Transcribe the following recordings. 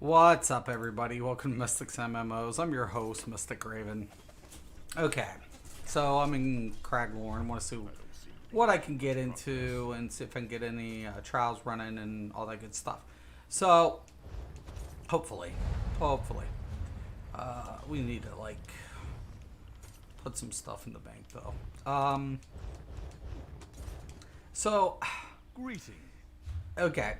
What's up, everybody? Welcome to Mystics MMOs. I'm your host, Mystic Raven. Okay, so I'm in Craglorn. I want to see what I can get into and see if I can get any trials running and all that good stuff. So, hopefully, we need to like put some stuff in the bank though. So, Greeting. okay,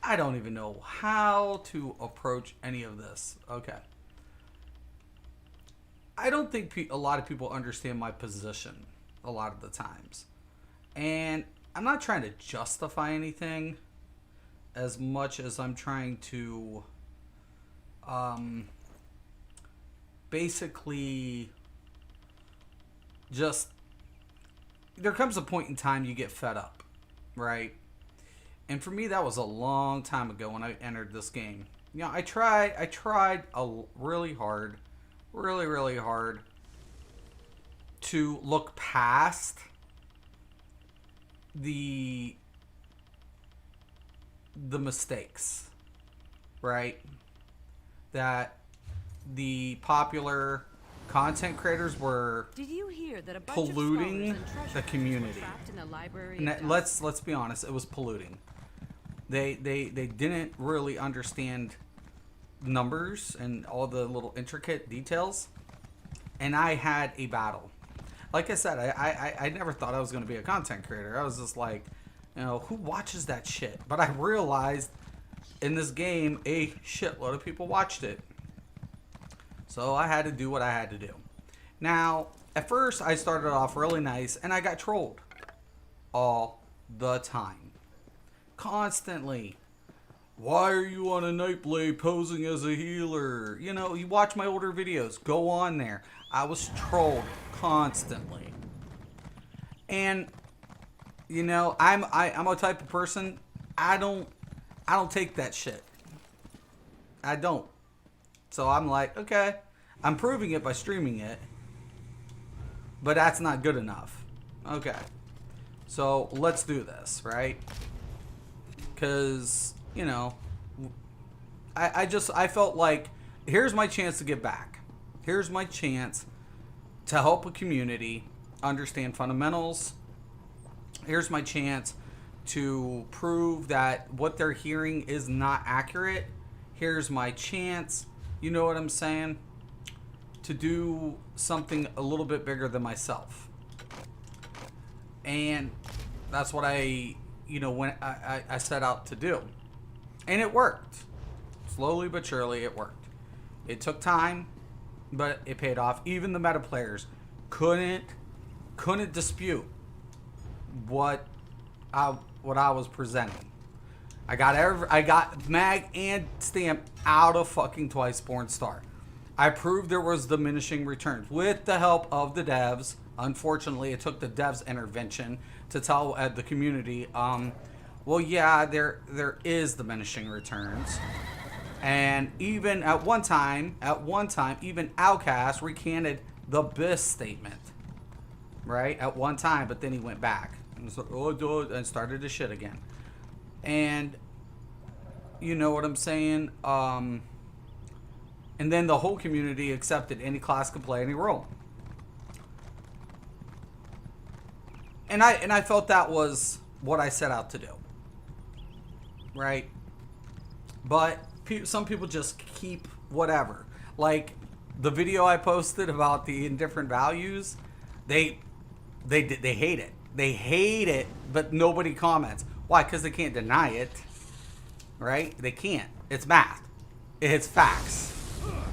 I don't even know how to approach any of this. Okay. I don't think a lot of people understand my position a lot of the times. And I'm not trying to justify anything as much as I'm trying to basically just, there comes a point in time you get fed up, right? And for me, that was a long time ago when I entered this game. You know, I tried really hard to look past the mistakes, right? That the popular content creators were Did you hear that a bunch polluting of scholars and the community. trapped in the library And of that, let's be honest, it was polluting. They didn't really understand numbers and all the little intricate details. And I had a battle. Like I said, I never thought I was going to be a content creator. I was just like, you know, who watches that shit? But I realized in this game, a shitload of people watched it. So I had to do what I had to do. Now, at first, I started off really nice, and I got trolled all the time. Constantly. Why are you on a Nightblade posing as a healer? You know, you watch my older videos. Go on there. I was trolled constantly. And, you know, I'm a type of person, I don't take that shit. I don't. So I'm like, okay, I'm proving it by streaming it, but that's not good enough. Okay, so let's do this, right? Because, you know, I felt like, here's my chance to get back. Here's my chance to help a community understand fundamentals. Here's my chance to prove that what they're hearing is not accurate. Here's my chance, you know what I'm saying, to do something a little bit bigger than myself. And that's what I set out to do. And it worked. Slowly but surely it worked. It took time, but it paid off. Even the meta players couldn't dispute what I was presenting. I got Mag and Stamp out of fucking Twiceborn Star. I proved there was diminishing returns with the help of the devs. Unfortunately, it took the devs' intervention to tell the community, well, yeah, there is diminishing returns. And even at one time, even Outcast recanted the BIS statement, right? At one time, but then he went back and started to shit again. And you know what I'm saying? And then the whole community accepted any class could play any role. And I felt that was what I set out to do. Right? But some people just keep whatever. Like the video I posted about the indifferent values, they hate it. They hate it, but nobody comments. Why? Because they can't deny it. Right? They can't. It's math. It's facts.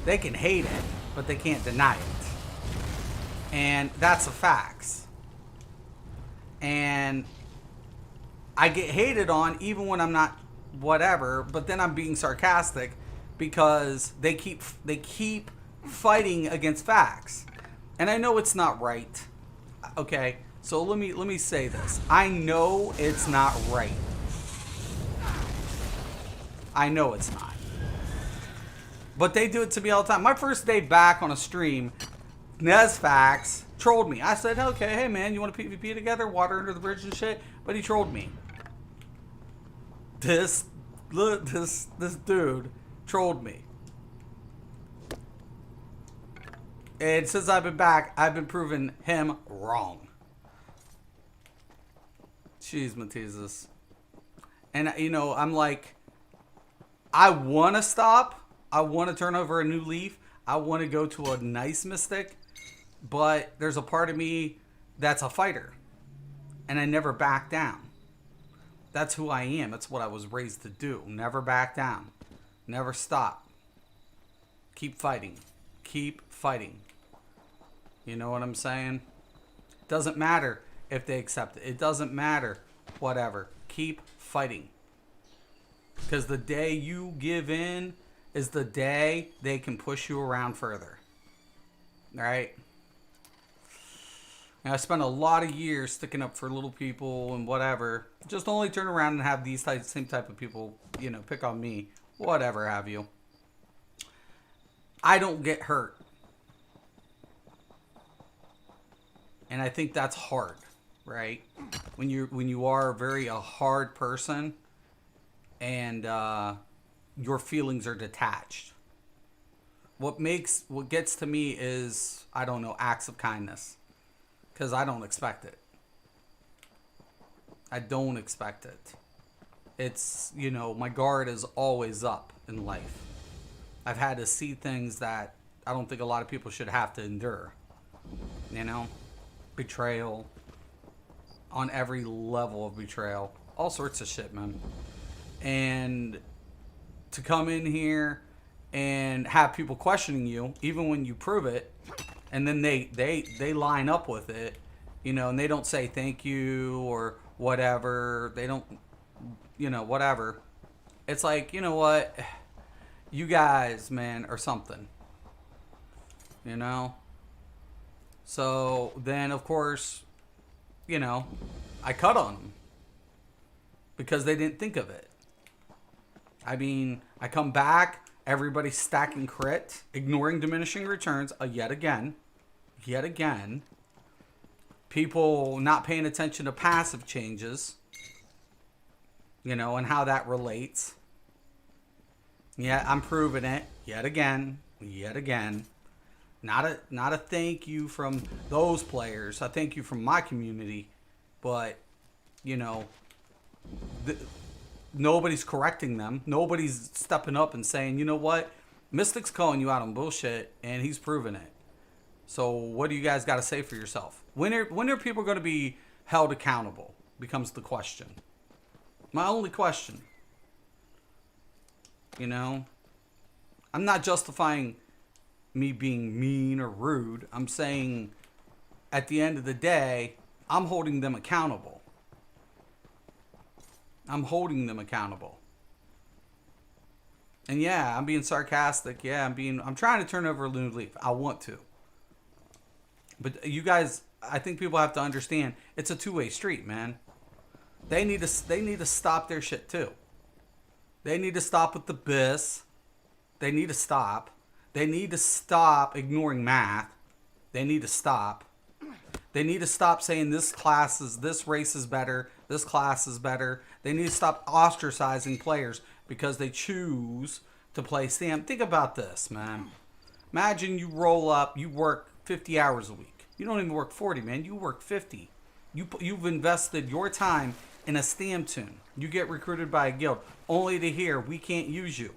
They can hate it, but they can't deny it. And that's the facts. And I get hated on even when I'm not whatever, but then I'm being sarcastic because they keep fighting against facts. And I know it's not right. Okay? So let me say this. I know it's not right. I know it's not. But they do it to me all the time. My first day back on a stream, Nesfax trolled me. I said, okay, hey man, you want to PvP together? Water under the bridge and shit? But he trolled me. This this dude trolled me. And since I've been back, I've been proving him wrong. Jeez, Matesis. And, you know, I'm like, I want to stop. I want to turn over a new leaf. I want to go to a nice Mystic. But there's a part of me that's a fighter. And I never back down. That's who I am. That's what I was raised to do. Never back down. Never stop. Keep fighting. Keep fighting. You know what I'm saying? Doesn't matter if they accept it. It doesn't matter. Whatever. Keep fighting. Because the day you give in is the day they can push you around further. Alright? And I spent a lot of years sticking up for little people and whatever. Just only turn around and have these same type of people, you know, pick on me. Whatever have you. I don't get hurt. And I think that's hard, right? When you are a hard person and your feelings are detached. What gets to me is, I don't know, acts of kindness. Because I don't expect it. I don't expect it. It's, you know, my guard is always up in life. I've had to see things that I don't think a lot of people should have to endure. You know? Betrayal. On every level of betrayal. All sorts of shit, man. And to come in here and have people questioning you, even when you prove it, and then they line up with it, you know, and they don't say thank you or whatever. They don't, you know, whatever. It's like, you know what? You guys, man, are something. You know? So then, of course, you know, I cut on them. Because they didn't think of it. I mean, I come back, everybody's stacking crit, ignoring diminishing returns yet again. People not paying attention to passive changes, you know, and how that relates. Yeah, I'm proving it yet again. Not a thank you from those players. I thank you from my community, but you know, nobody's correcting them. Nobody's stepping up and saying, you know what, Mystic's calling you out on bullshit, and he's proving it. So what do you guys got to say for yourself? When are people going to be held accountable? Becomes the question. My only question. You know? I'm not justifying me being mean or rude. I'm saying at the end of the day, I'm holding them accountable. I'm And yeah, I'm being sarcastic. Yeah, I'm trying to turn over a new leaf. I want to. But you guys, I think people have to understand it's a two-way street, man. They need to stop their shit too. They need to stop with the BIS. They need to stop. They need to stop ignoring math. They need to stop. They need to stop saying this race is better, this class is better. They need to stop ostracizing players because they choose to play Sam. Think about this, man. Imagine you roll up, you work 50 hours a week. You don't even work 40, man. You work 50. You've invested your time in a Stam tune. You get recruited by a guild only to hear we can't use you.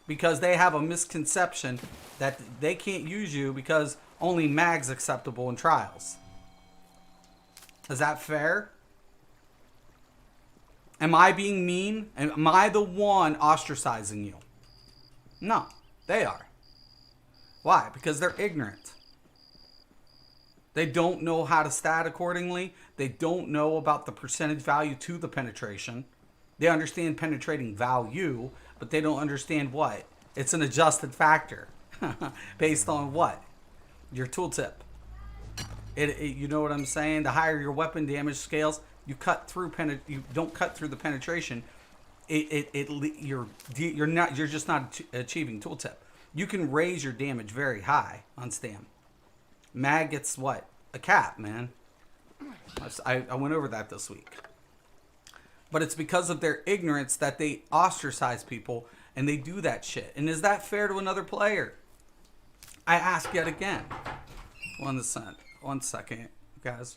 Because they have a misconception that they can't use you because only mag's acceptable in trials. Is that fair? Am I being mean? Am I the one ostracizing you? No, they are. Why? Because they're ignorant. They don't know how to stat accordingly. They don't know about the percentage value to the penetration. They understand penetrating value, but they don't understand what? It's an adjusted factor. Based on what? Your tooltip. You know what I'm saying? The higher your weapon damage scales, you don't cut through the penetration. You're just not achieving tooltip. You can raise your damage very high on Stam. Mag gets what? A cap, man. I went over that this week. But it's because of their ignorance that they ostracize people and they do that shit. And is that fair to another player? I ask yet again. 1 second, guys.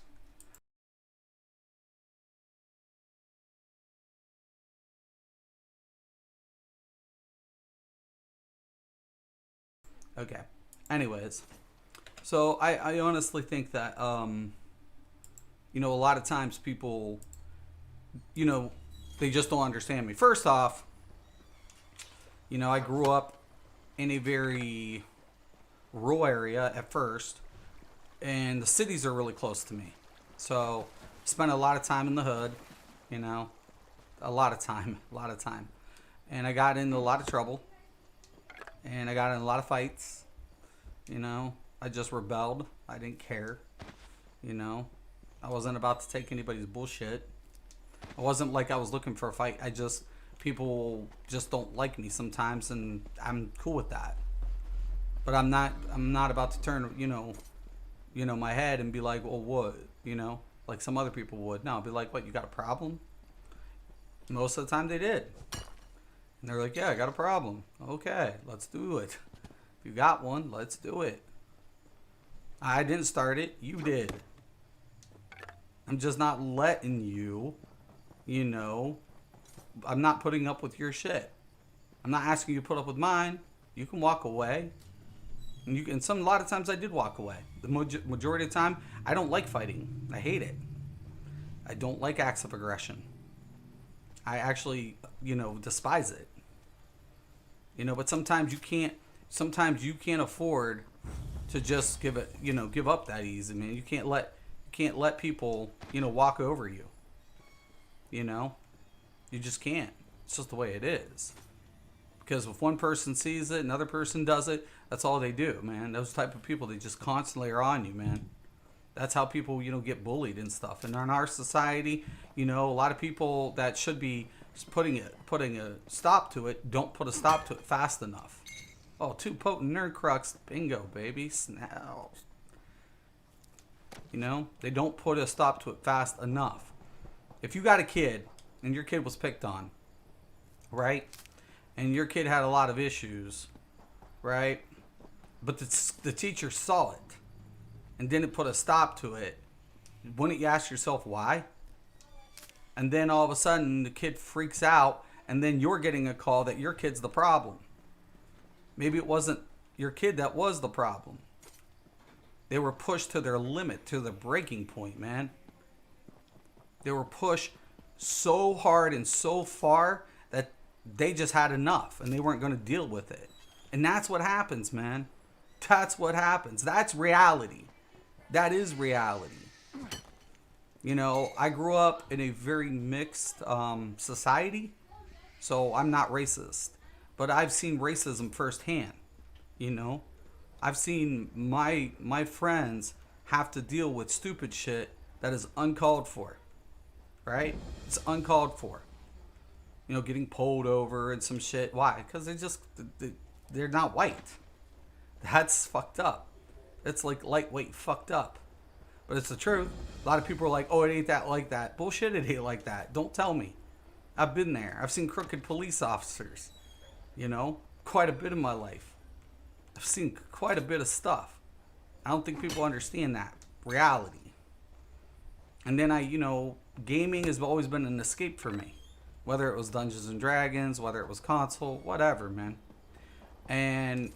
Okay. Anyways, so I honestly think that you know, a lot of times people, you know, they just don't understand me. First off, you know, I grew up in a very rural area at first, and the cities are really close to me. So, spent a lot of time in the hood, you know, a lot of time, a lot of time. And I got into a lot of trouble, and I got in a lot of fights, you know. I just rebelled. I didn't care, you know. I wasn't about to take anybody's bullshit. It wasn't like I was looking for a fight. People just don't like me sometimes, and I'm cool with that. But I'm not about to turn, my head and be like, well, what, like some other people would. No, I'll be like, what, you got a problem? Most of the time they did. And they're like, yeah, I got a problem. Okay, let's do it. If you got one, let's do it. I didn't start it, you did. I'm just not letting you, I'm not putting up with your shit. I'm not asking you to put up with mine. You can walk away. And a lot of times I did walk away. The majority of the time, I don't like fighting. I hate it. I don't like acts of aggression. I actually, despise it. But sometimes you can't afford to just give up that easy, man. You can't let people, walk over you. You just can't. It's just the way it is. Because if one person sees it, another person does it, that's all they do, man. Those type of people, they just constantly are on you, man. That's how people, get bullied and stuff. And in our society, a lot of people that should be putting a stop to it don't put a stop to it fast enough. Oh, two potent nerd crux, bingo, baby, snaps. They don't put a stop to it fast enough. If you got a kid and your kid was picked on, right? And your kid had a lot of issues, right? But the teacher saw it and didn't put a stop to it. Wouldn't you ask yourself why? And then all of a sudden the kid freaks out, and then you're getting a call that your kid's the problem. Maybe it wasn't your kid that was the problem. They were pushed to their limit, to the breaking point, man. They were pushed so hard and so far that they just had enough and they weren't going to deal with it. And that's what happens, man. That's what happens. That's reality. That is reality. I grew up in a very mixed society, so I'm not racist. But I've seen racism firsthand, I've seen my friends have to deal with stupid shit that is uncalled for, right? It's uncalled for. Getting pulled over and some shit. Why? Because they're not white. That's fucked up. It's like lightweight fucked up. But it's the truth. A lot of people are like, oh, it ain't that like that. Bullshit, it ain't like that. Don't tell me. I've been there. I've seen crooked police officers, quite a bit in my life. I've seen quite a bit of stuff. I don't think people understand that reality. And then gaming has always been an escape for me. Whether it was Dungeons and Dragons, whether it was console, whatever, man. And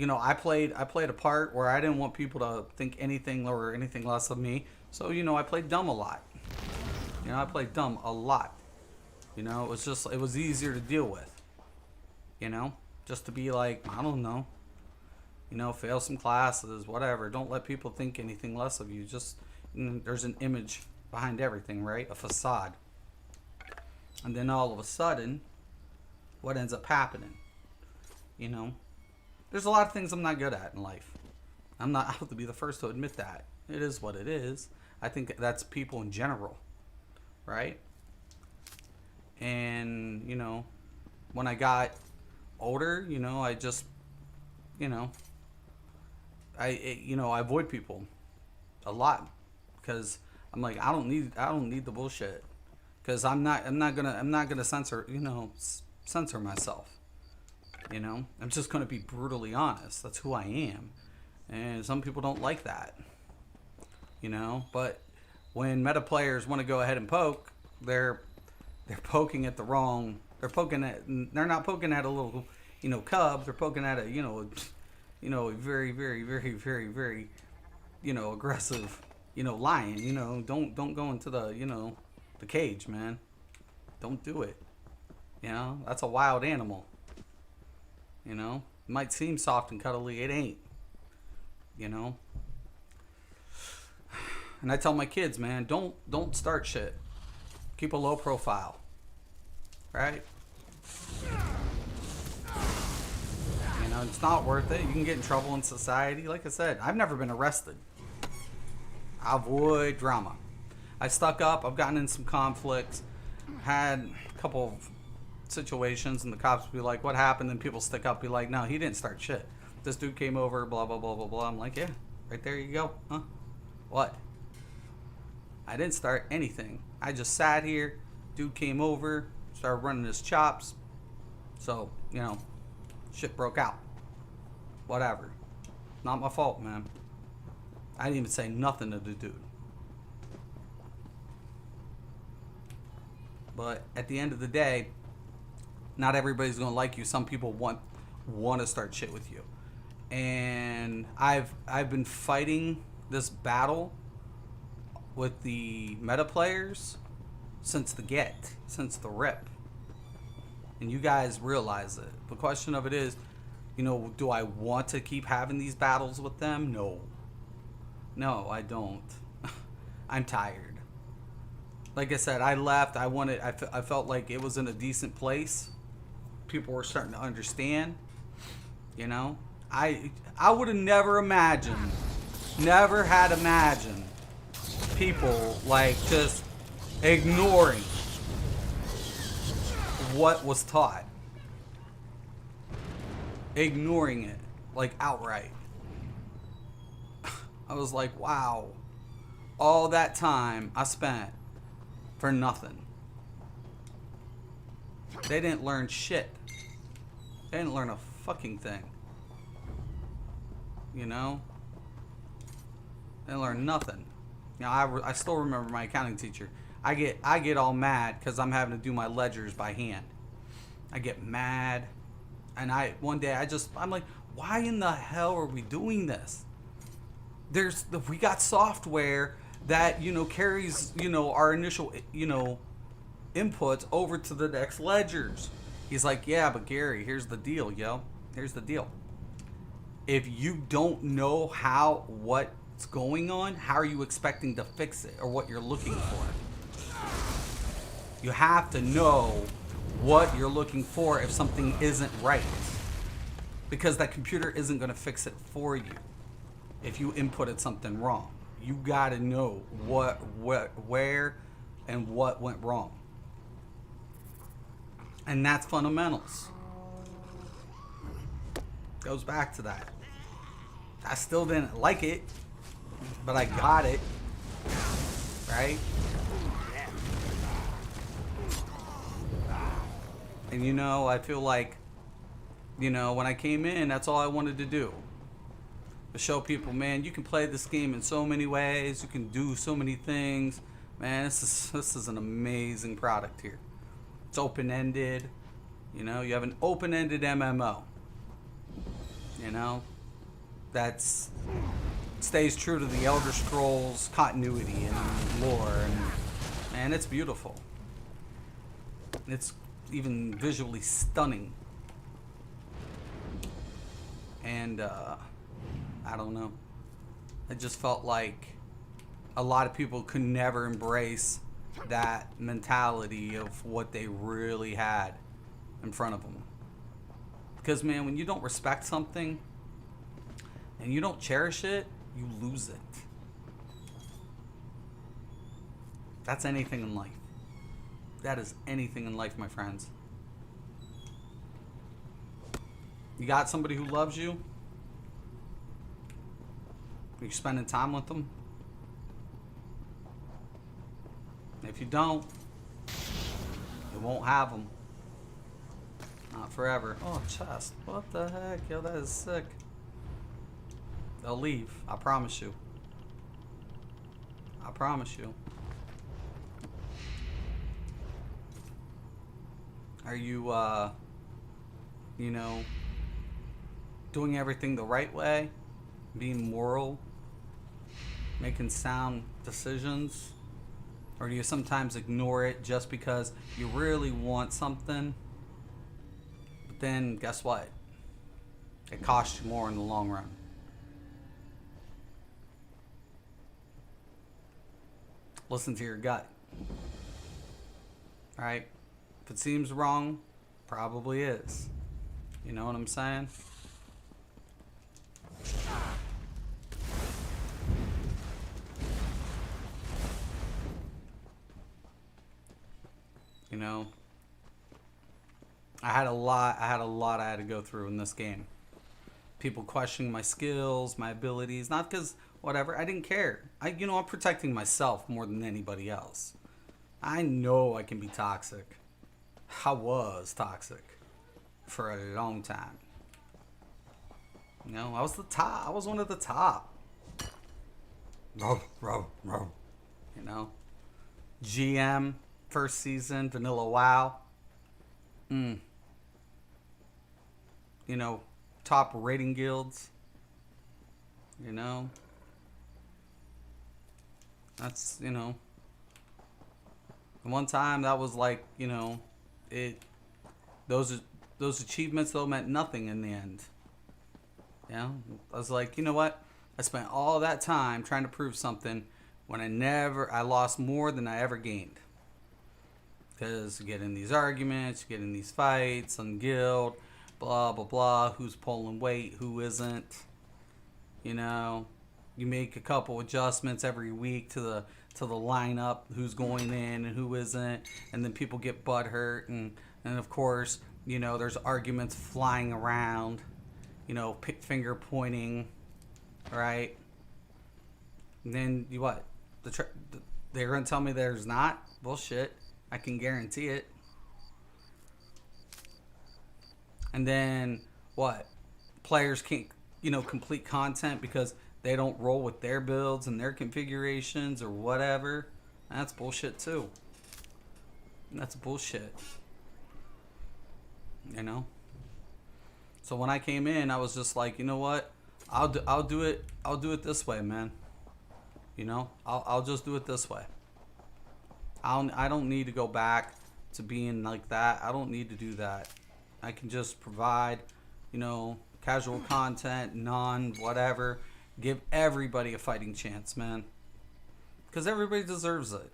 I played a part where I didn't want people to think anything or anything less of me. So I played dumb a lot. I played dumb a lot. It was easier to deal with. Just to be like, I don't know. Fail some classes, whatever. Don't let people think anything less of you. Just there's an image behind everything, right? A facade. And then all of a sudden, what ends up happening? There's a lot of things I'm not good at in life. I have to be the first to admit that. It is what it is. I think that's people in general, right? And, when I got older, I just, I avoid people a lot because I'm like, I don't need the bullshit, because I'm not gonna censor, censor myself. I'm just gonna be brutally honest. That's who I am, and some people don't like that. But when meta players want to go ahead and poke, they're poking at the wrong. They're not poking at a little, cub. They're poking at a very, very, very, very, very, aggressive, lion. Don't go into the cage, man. Don't do it. That's a wild animal. It might seem soft and cuddly. It ain't. And I tell my kids, man, don't start shit. Keep a low profile. Right? It's not worth it. You can get in trouble in society. Like I said, I've never been arrested. I avoid drama. I stuck up. I've gotten in some conflicts. Had a couple of situations, and the cops would be like, what happened? And people stick up, be like, no, he didn't start shit. This dude came over, blah, blah, blah, blah, blah. I'm like, yeah, right there you go. Huh? What? I didn't start anything. I just sat here. Dude came over, started running his chops. So, shit broke out. Whatever. Not my fault, man. I didn't even say nothing to the dude. But at the end of the day, not everybody's gonna like you. Some people want to start shit with you. And I've been fighting this battle with the meta players since the rip. And you guys realize it. The question of it is, do I want to keep having these battles with them? No, I don't. I'm tired. Like I said, I left. I felt like it was in a decent place. People were starting to understand. I would have never imagined, never had imagined people like just ignoring what was taught. Ignoring it, like outright. I was like, wow. All that time I spent for nothing. They didn't learn shit. They didn't learn a fucking thing. They didn't learn nothing. I still remember my accounting teacher. I get all mad because I'm having to do my ledgers by hand. I get mad, and one day I'm like, why in the hell are we doing this? We got software that carries our initial inputs over to the next ledgers. He's like, yeah, but Gary, here's the deal, yo. Here's the deal. If you don't know what's going on, how are you expecting to fix it or what you're looking for? You have to know what you're looking for if something isn't right, because that computer isn't going to fix it for you if you inputted something wrong. You got to know where and what went wrong. And that's fundamentals. Goes back to that. I still didn't like it, but I got it. Right? And I feel like, when I came in, that's all I wanted to do. To show people, man, you can play this game in so many ways. You can do so many things. Man, this is an amazing product here. It's open-ended. You have an open-ended MMO. That's stays true to the Elder Scrolls continuity and lore, and man, it's beautiful. It's even visually stunning. And I don't know. I just felt like a lot of people could never embrace that mentality of what they really had in front of them. Because, man, when you don't respect something and you don't cherish it, you lose it. That's anything in life. That is anything in life, my friends. You got somebody who loves you. You're spending time with them. If you don't, you won't have them. Not forever. Oh, chest. What the heck? Yo, that is sick. They'll leave. I promise you. I promise you. Are you, you know, doing everything the right way? Being moral? Making sound decisions? Or do you sometimes ignore it just because you really want something? But then, guess what? It costs you more in the long run. Listen to your gut. Alright? If it seems wrong, probably is. You know what I'm saying? You know, I had a lot I had to go through in this game. People questioning my skills, my abilities, not because whatever, I didn't care. I'm protecting myself more than anybody else. I know I can be toxic. I was toxic for a long time. I was the top. I was one of the top. GM, first season, Vanilla WoW. Top rating guilds. That's, one time that was like, those achievements though meant nothing in the end. I was like, you know what? I spent all that time trying to prove something when I lost more than I ever gained. Because you get in these arguments, you get in these fights on guild, blah, blah, blah, who's pulling weight, who isn't. You make a couple adjustments every week to the lineup, who's going in and who isn't, and then people get butthurt, and of course, there's arguments flying around, finger pointing, right? And then what? They're gonna tell me there's not? Bullshit. I can guarantee it. And then what? Players can't, complete content because they don't roll with their builds and their configurations or whatever. That's bullshit too. That's bullshit. So when I came in, I was just like, you know what? I'll do it this way, man. I'll just do it this way. I don't need to go back to being like that. I don't need to do that. I can just provide, casual content, whatever. Give everybody a fighting chance, man. Because everybody deserves it.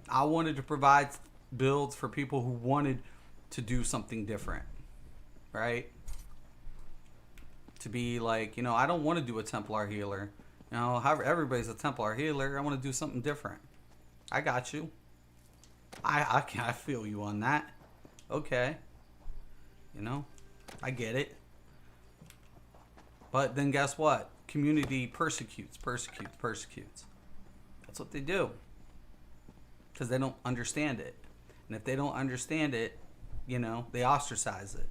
I wanted to provide builds for people who wanted to do something different, right? To be like, I don't want to do a Templar healer. However, everybody's a Templar healer. I want to do something different. I got you. I feel you on that. Okay. I get it. But then guess what? Community persecutes. That's what they do. Because they don't understand it. And if they don't understand it, they ostracize it.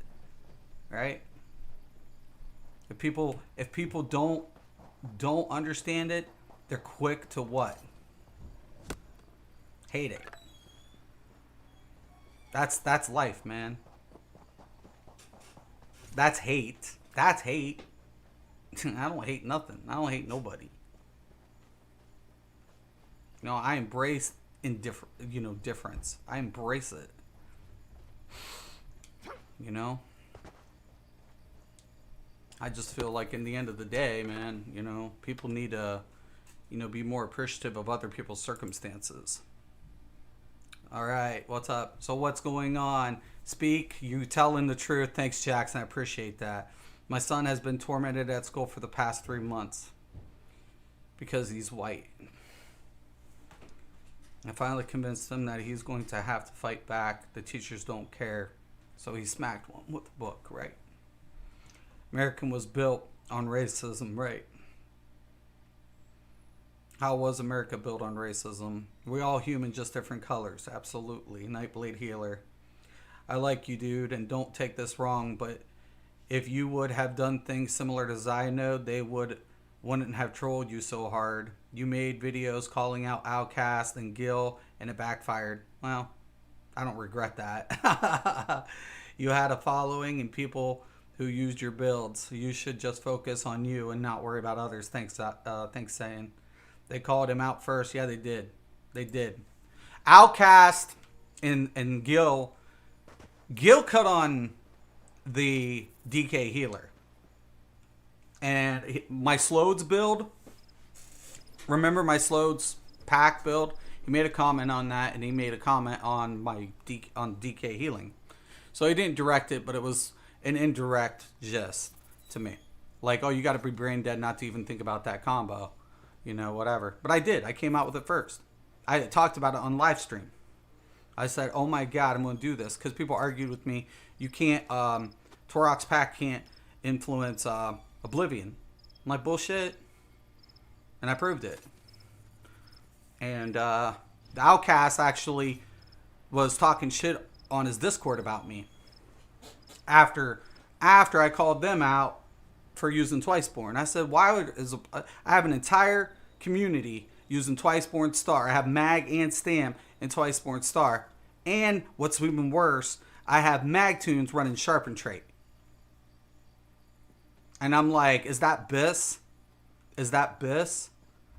Right? If people don't understand it, they're quick to what? Hate it. That's life, man. That's hate. That's hate. I don't hate nothing. I don't hate nobody. I embrace difference. I embrace it. I just feel like in the end of the day, man, people need to, be more appreciative of other people's circumstances. All right, what's up? So what's going on? Speak, you telling the truth. Thanks, Jackson. I appreciate that. My son has been tormented at school for the past 3 months because he's white. I finally convinced him that he's going to have to fight back. The teachers don't care. So he smacked one with the book, right? American was built on racism, right? How was America built on racism? We all human, just different colors. Absolutely. Nightblade Healer. I like you, dude, and don't take this wrong, but if you would have done things similar to Zynode, they wouldn't have trolled you so hard. You made videos calling out Outcast and Gil, and it backfired. Well, I don't regret that. You had a following and people who used your builds. You should just focus on you and not worry about others. Thanks, saying. They called him out first. Yeah, they did. They did. Outcast and Gil. Gil cut on the DK healer. And my Slodes build. Remember my Slodes pack build? He made a comment on that, and he made a comment on my DK healing. So he didn't direct it, but it was an indirect gist to me. Like, oh, you got to be brain dead not to even think about that combo. You know, whatever. But I did. I came out with it first. I talked about it on live stream. I said, oh my God, I'm going to do this. Because people argued with me, you can't, Torok's pack can't influence Oblivion. I'm like, bullshit. And I proved it. And the Outcast actually was talking shit on his Discord about me. After I called them out for using Twiceborn. I said, I have an entire community using Twiceborn Star. I have Mag and Stam in Twiceborn Star. And what's even worse, I have Magtunes running Sharpen Trait. And I'm like, is that Biss? Is that Biss?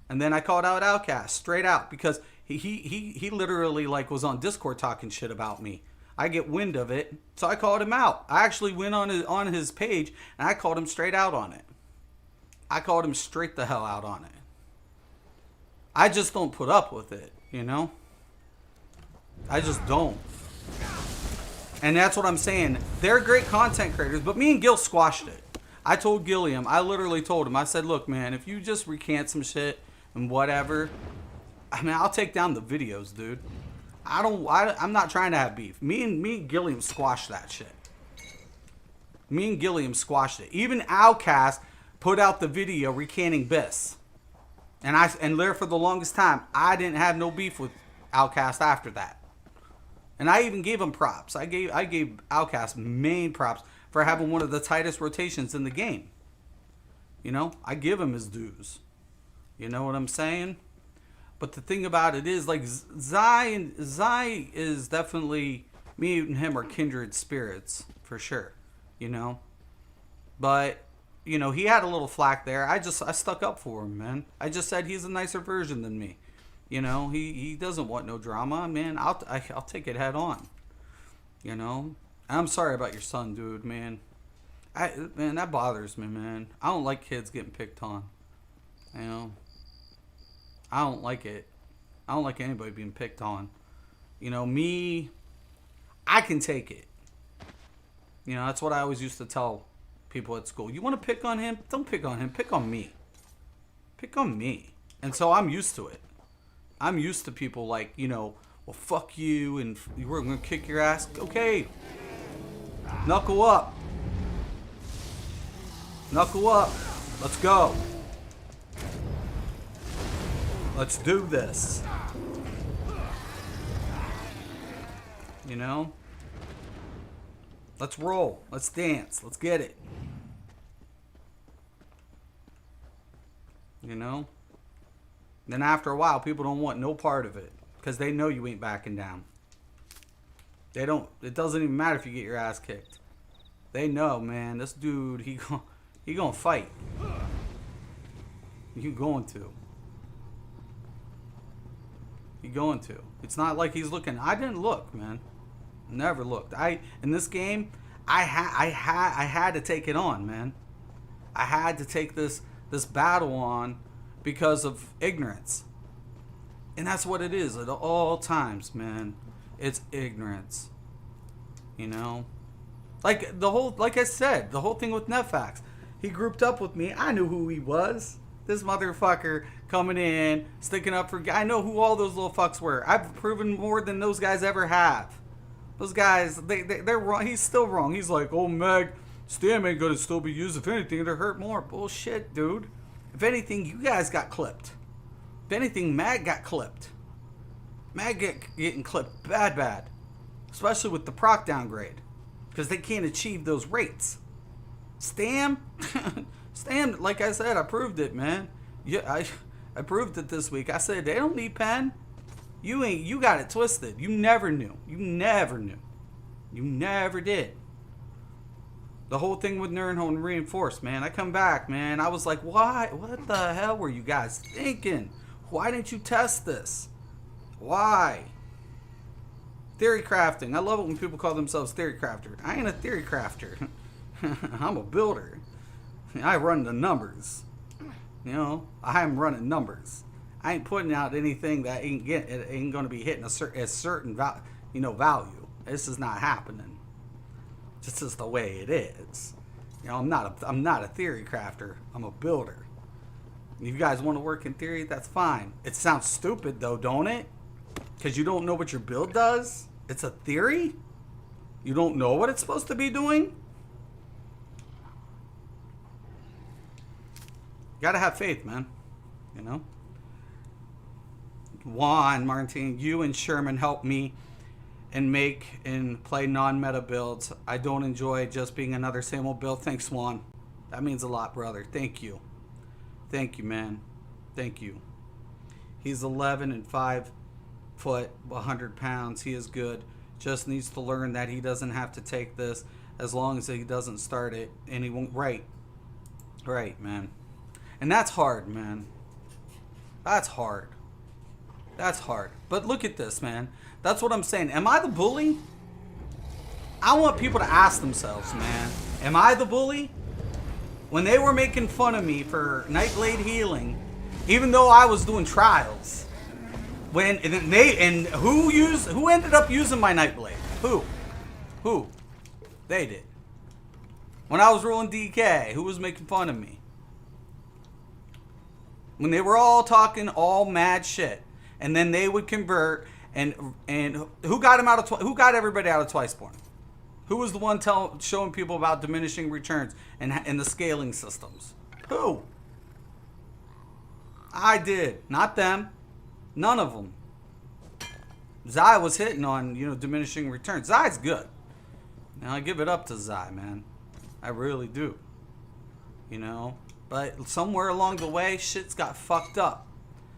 And then I called out Outcast straight out because he literally like was on Discord talking shit about me. I get wind of it, so I called him out. I actually went on his page and I called him straight out on it. I called him straight the hell out on it. I just don't put up with it, you know? I just don't. And that's what I'm saying. They're great content creators, but me and Gil squashed it. I told Gilliam, I literally told him, I said, look, man, if you just recant some shit and whatever, I mean, I'll take down the videos, dude. I'm not trying to have beef. Me and Gilliam squashed that shit. Me and Gilliam squashed it. Even Outcast put out the video recanting Biss. And there for the longest time, I didn't have no beef with Outcast after that. And I even gave him props. I gave Outcast main props for having one of the tightest rotations in the game. You know, I give him his dues. You know what I'm saying? But the thing about it is, like, Zai is definitely, me and him are kindred spirits, for sure, you know? But, you know, he had a little flack there. I stuck up for him, man. I just said he's a nicer version than me. You know, he doesn't want no drama, man. I'll take it head on, you know? I'm sorry about your son, dude, man. Man, that bothers me, man. I don't like kids getting picked on, you know? I don't like it. I don't like anybody being picked on. You know, me, I can take it. You know, that's what I always used to tell people at school. You want to pick on him? Don't pick on him. Pick on me. Pick on me. And so I'm used to it. I'm used to people like, you know, well, fuck you, and we're going to kick your ass. Okay. Knuckle up. Knuckle up. Let's go. Let's do this. You know? Let's roll. Let's dance. Let's get it. You know? Then after a while, people don't want no part of it. Because they know you ain't backing down. They don't. It doesn't even matter if you get your ass kicked. They know, man. This dude, he gonna fight. You going to. He going to. It's not like he's looking. I didn't look, man. Never looked. In this game, I had to take it on, man. I had to take this battle on because of ignorance. And that's what it is at all times, man. It's ignorance. You know? Like I said, the whole thing with Netfax. He grouped up with me. I knew who he was. This motherfucker coming in, sticking up for... I know who all those little fucks were. I've proven more than those guys ever have. Those guys, they're wrong. He's still wrong. He's like, oh, Meg, Stam ain't gonna still be used. If anything, it'll hurt more. Bullshit, dude. If anything, you guys got clipped. If anything, Mag got clipped. Getting clipped bad. Especially with the proc downgrade. Because they can't achieve those rates. Stam, like I said, I proved it, man. Yeah, I proved it this week. I said they don't need pen. You got it twisted. You never knew. You never did. The whole thing with Nernholm reinforced, man. I come back, man. I was like, why? What the hell were you guys thinking? Why didn't you test this? Why? Theory crafting. I love it when people call themselves theory crafter. I ain't a theory crafter. I'm a builder. I run the numbers. You know, I'm running numbers. I ain't putting out anything that ain't going to be hitting a certain value. This is not happening. This is the way it is. You know, I'm not a theory crafter. I'm a builder. If you guys want to work in theory, that's fine. It sounds stupid though, don't it? Because you don't know what your build does. It's a theory. You don't know what it's supposed to be doing. Gotta have faith, man. You know. Juan Martin, you and Sherman helped me and make and play non-meta builds. I don't enjoy just being another same old build. Thanks, Juan. That means a lot, brother. Thank you. Thank you, man. Thank you. He's 11 and 5 foot, 100 pounds. He is good. Just needs to learn that he doesn't have to take this as long as he doesn't start it. And he won't. Right, man. And that's hard, man. That's hard. But look at this, man. That's what I'm saying. Am I the bully? I want people to ask themselves, man. Am I the bully? When they were making fun of me for Nightblade healing, even though I was doing trials, who ended up using my Nightblade? Who? They did. When I was rolling DK, who was making fun of me? When they were all talking all mad shit, and then they would convert, and who got him out of who got everybody out of Twiceborn? Who was the one showing people about diminishing returns and the scaling systems? Who? I did, not them. None of them. Zai was hitting on diminishing returns. Zai's good. Now I give it up to Zai, man. I really do. But somewhere along the way, shit's got fucked up.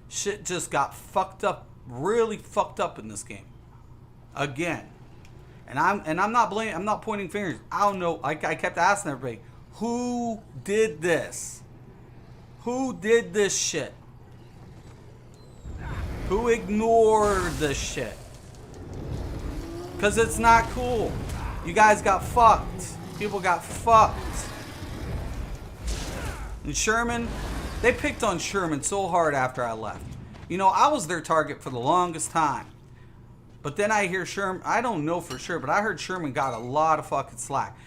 Shit just got fucked up, really fucked up in this game. Again. And I'm not blaming, I'm not pointing fingers. I don't know. I kept asking everybody, who did this? Who did this shit? Who ignored this shit? Because it's not cool. You guys got fucked. People got fucked. And Sherman, they picked on Sherman so hard after I left. I was their target for the longest time. But then I hear Sherman, I don't know for sure, but I heard Sherman got a lot of fucking slack.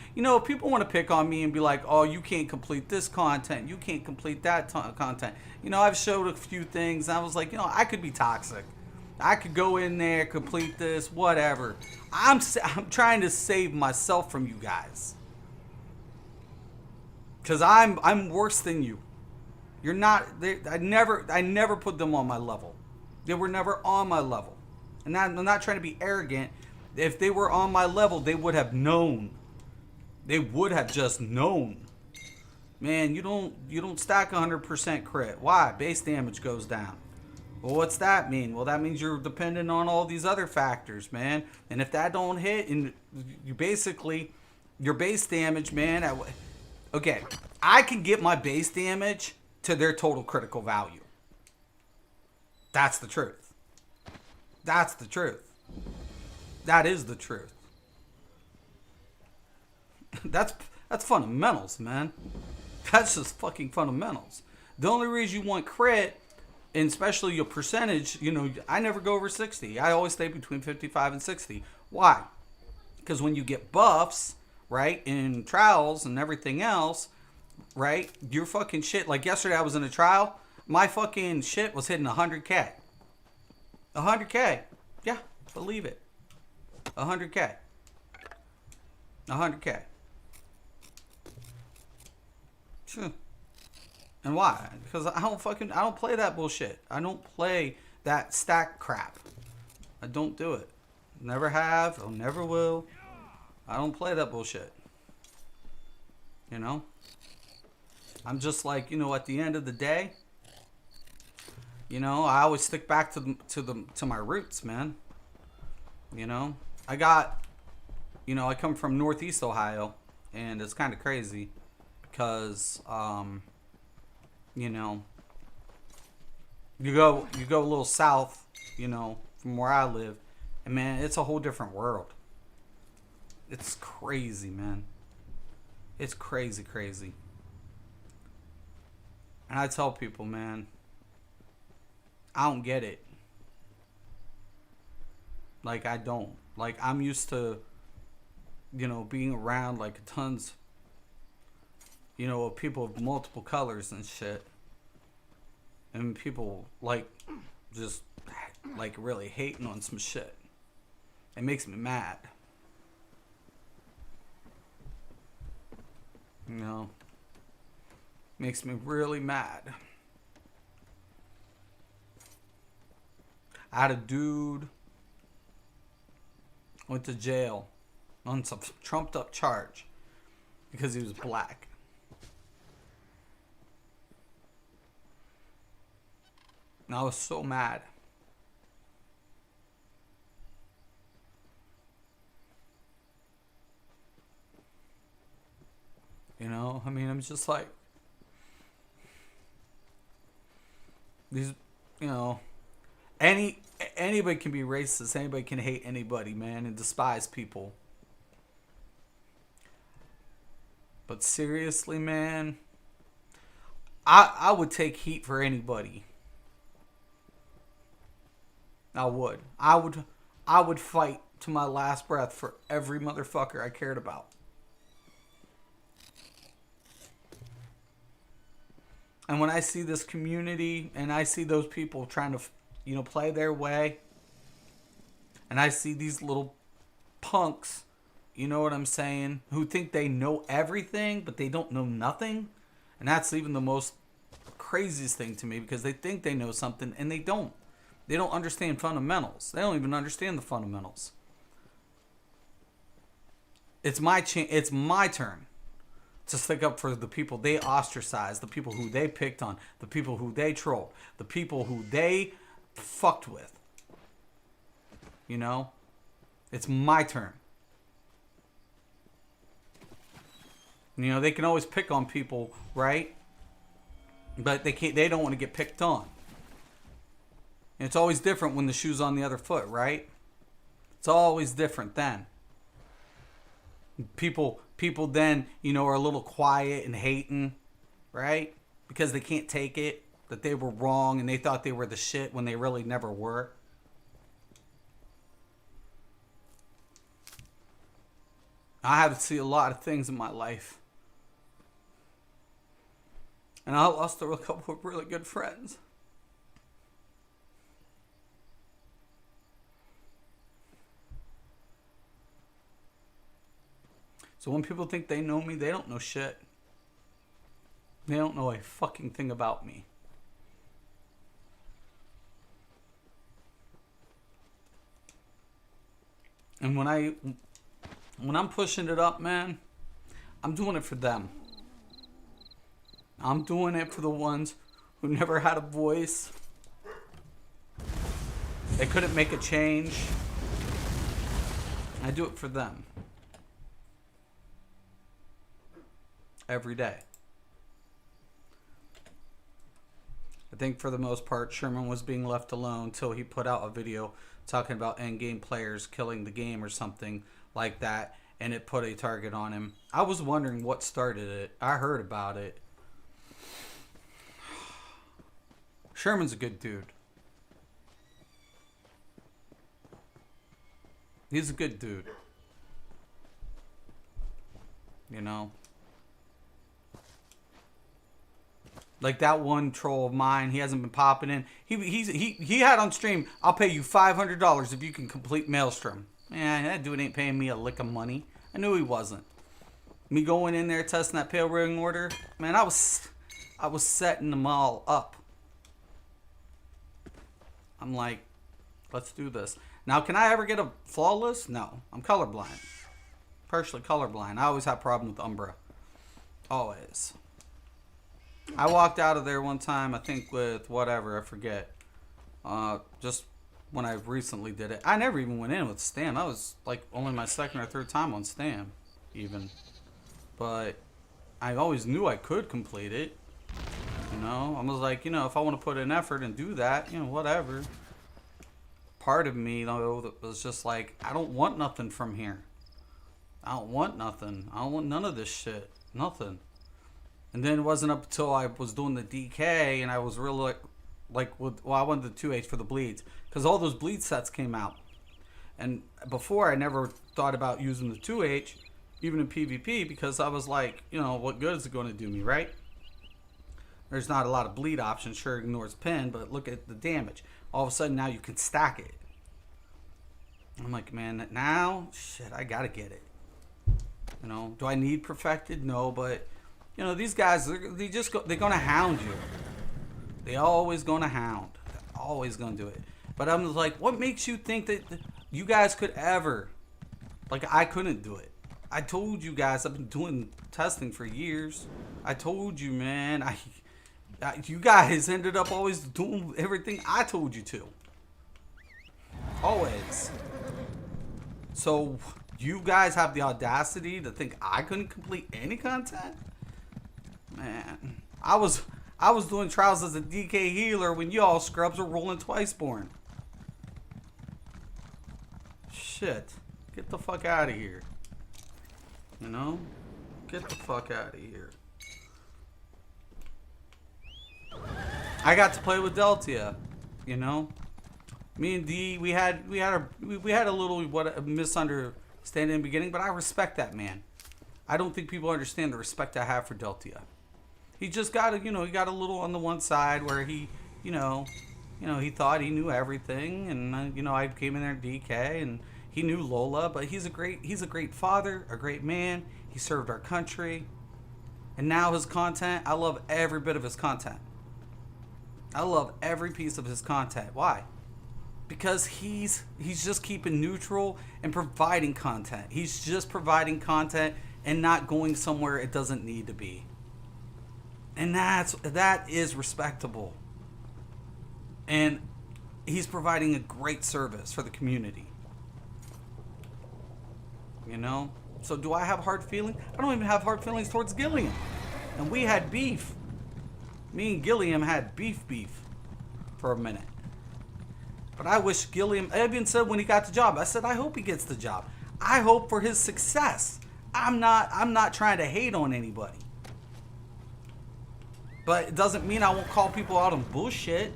People want to pick on me and be like, oh, you can't complete this content. You can't complete that content. I've showed a few things. And I was like, I could be toxic. I could go in there, complete this, whatever. I'm trying to save myself from you guys. Because I'm worse than you. You're not. I never put them on my level. They were never on my level. And I'm not trying to be arrogant. If they were on my level, they would have known. They would have just known. Man, you don't stack 100% crit. Why? Base damage goes down. Well, what's that mean? Well, that means you're dependent on all these other factors, man. And if that don't hit, and you basically your base damage, man. Okay, I can get my base damage to their total critical value. That's the truth. That's the truth. That is the truth. That's fundamentals, man. That's just fucking fundamentals. The only reason you want crit, and especially your percentage, I never go over 60. I always stay between 55 and 60. Why? Because when you get buffs, right, in trials and everything else, right, your fucking shit, like yesterday I was in a trial, my fucking shit was hitting 100K. 100K. Yeah, believe it. 100K. 100K. And why? Because I don't play that bullshit. I don't play that stack crap. I don't do it. Never have. I never will. I don't play that bullshit. You know? I'm just like, at the end of the day, I always stick back to my roots, man. I got, I come from Northeast Ohio, and it's kind of crazy because, you go a little south, from where I live, and man, it's a whole different world. It's crazy, man. It's crazy, crazy. And I tell people, man, I don't get it. Like, I don't. Like, I'm used to, being around, like, tons, of people of multiple colors and shit. And people, like, just, like, really hating on some shit. It makes me mad. Makes me really mad. I had a dude went to jail on some trumped up charge because he was black. And I was so mad. I'm just like, these, anybody can be racist. Anybody can hate anybody, man, and despise people. But seriously, man, I would take heat for anybody. I would fight to my last breath for every motherfucker I cared about. And when I see this community and I see those people trying to, play their way, and I see these little punks, you know what I'm saying, who think they know everything, but they don't know nothing. And that's even the most craziest thing to me, because they think they know something and they don't. They don't understand fundamentals. They don't even understand the fundamentals. It's my turn to stick up for the people they ostracized, the people who they picked on, the people who they trolled, the people who they fucked with. It's my turn. They can always pick on people, right? But they don't want to get picked on. And it's always different when the shoe's on the other foot, right? It's always different then. People then, are a little quiet and hating, right? Because they can't take it, that they were wrong and they thought they were the shit when they really never were. I have to see a lot of things in my life. And I lost a couple of really good friends. So when people think they know me, they don't know shit. They don't know a fucking thing about me. And when I'm pushing it up, man, I'm doing it for them. I'm doing it for the ones who never had a voice. They couldn't make a change. I do it for them. Every day. I think for the most part, Sherman was being left alone until he put out a video talking about endgame players killing the game or something like that, and it put a target on him. I was wondering what started it. I heard about it. Sherman's a good dude. He's a good dude. Like that one troll of mine, he hasn't been popping in. He had on stream, I'll pay you $500 if you can complete Maelstrom. Man, that dude ain't paying me a lick of money. I knew he wasn't. Me going in there testing that pale ring order, man, I was I was setting them all up. I'm like, let's do this. Now, can I ever get a flawless? No. I'm colorblind. Partially colorblind. I always have a problem with Umbra. Always. I walked out of there one time, I think with whatever, I forget. Just when I recently did it. I never even went in with Stam. That was like only my second or third time on Stam, even. But I always knew I could complete it. You know, I was like, you know, if I want to put in effort and do that, you know, whatever. Part of me, though, was just like, I don't want nothing from here. I don't want nothing. I don't want none of this shit. Nothing. And then it wasn't up until I was doing the DK and I was really like I wanted the 2H for the bleeds. Because all those bleed sets came out. And before I never thought about using the 2H, even in PvP, because I was like, you know, what good is it going to do me, right? There's not a lot of bleed options. Sure, ignores pin, but look at the damage. All of a sudden, now you can stack it. I'm like, man, now, shit, I gotta get it. You know, do I need perfected? No, but, you know, these guys, they're gonna hound you. They always gonna hound. They're always gonna do it. But I'm like, what makes you think that you guys could ever, like, I couldn't do it? I told you guys, I've been doing testing for years. I told you, man, you guys ended up always doing everything I told you to. Always. So, you guys have the audacity to think I couldn't complete any content? Man, I was doing trials as a DK healer when y'all scrubs were rolling Twiceborn. Shit. Get the fuck out of here. You know? Get the fuck out of here. I got to play with Deltia, you know. Me and D, we had a little misunderstanding in the beginning, but I respect that man. I don't think people understand the respect I have for Deltia. He just got he got a little on the one side where he, he thought he knew everything, and I came in there in DK and he knew Lola, but he's a great father, a great man. He served our country, and now his content, I love every bit of his content. I love every piece of his content. Why? Because he's just keeping neutral and providing content. He's just providing content and not going somewhere it doesn't need to be. And that is respectable. And he's providing a great service for the community. You know? So do I have hard feelings? I don't even have hard feelings towards Gilliam. And we had beef. Me and Gilliam had beef for a minute. But I wish Gilliam, I even said when he got the job, I said, I hope he gets the job. I hope for his success. I'm not trying to hate on anybody. But it doesn't mean I won't call people out on bullshit.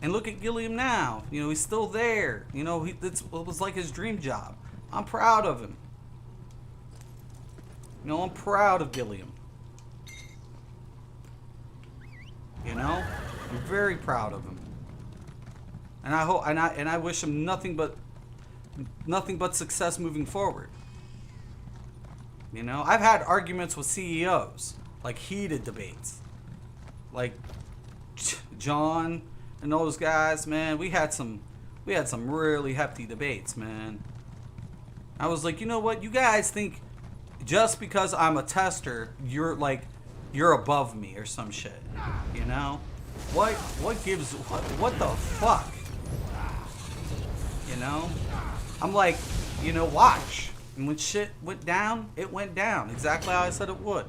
And look at Gilliam now. You know, he's still there. You know, it was like his dream job. I'm proud of him. You know, I'm proud of Gilliam. You know, I'm very proud of him. And I hope, and I wish him nothing but success moving forward. You know, I've had arguments with CEOs, like heated debates, like John and those guys. Man, we had some really hefty debates, man. I was like, you know what? You guys think just because I'm a tester, you're above me or some shit. You know? What the fuck? You know? I'm like, you know, watch. And when shit went down, it went down. Exactly how I said it would.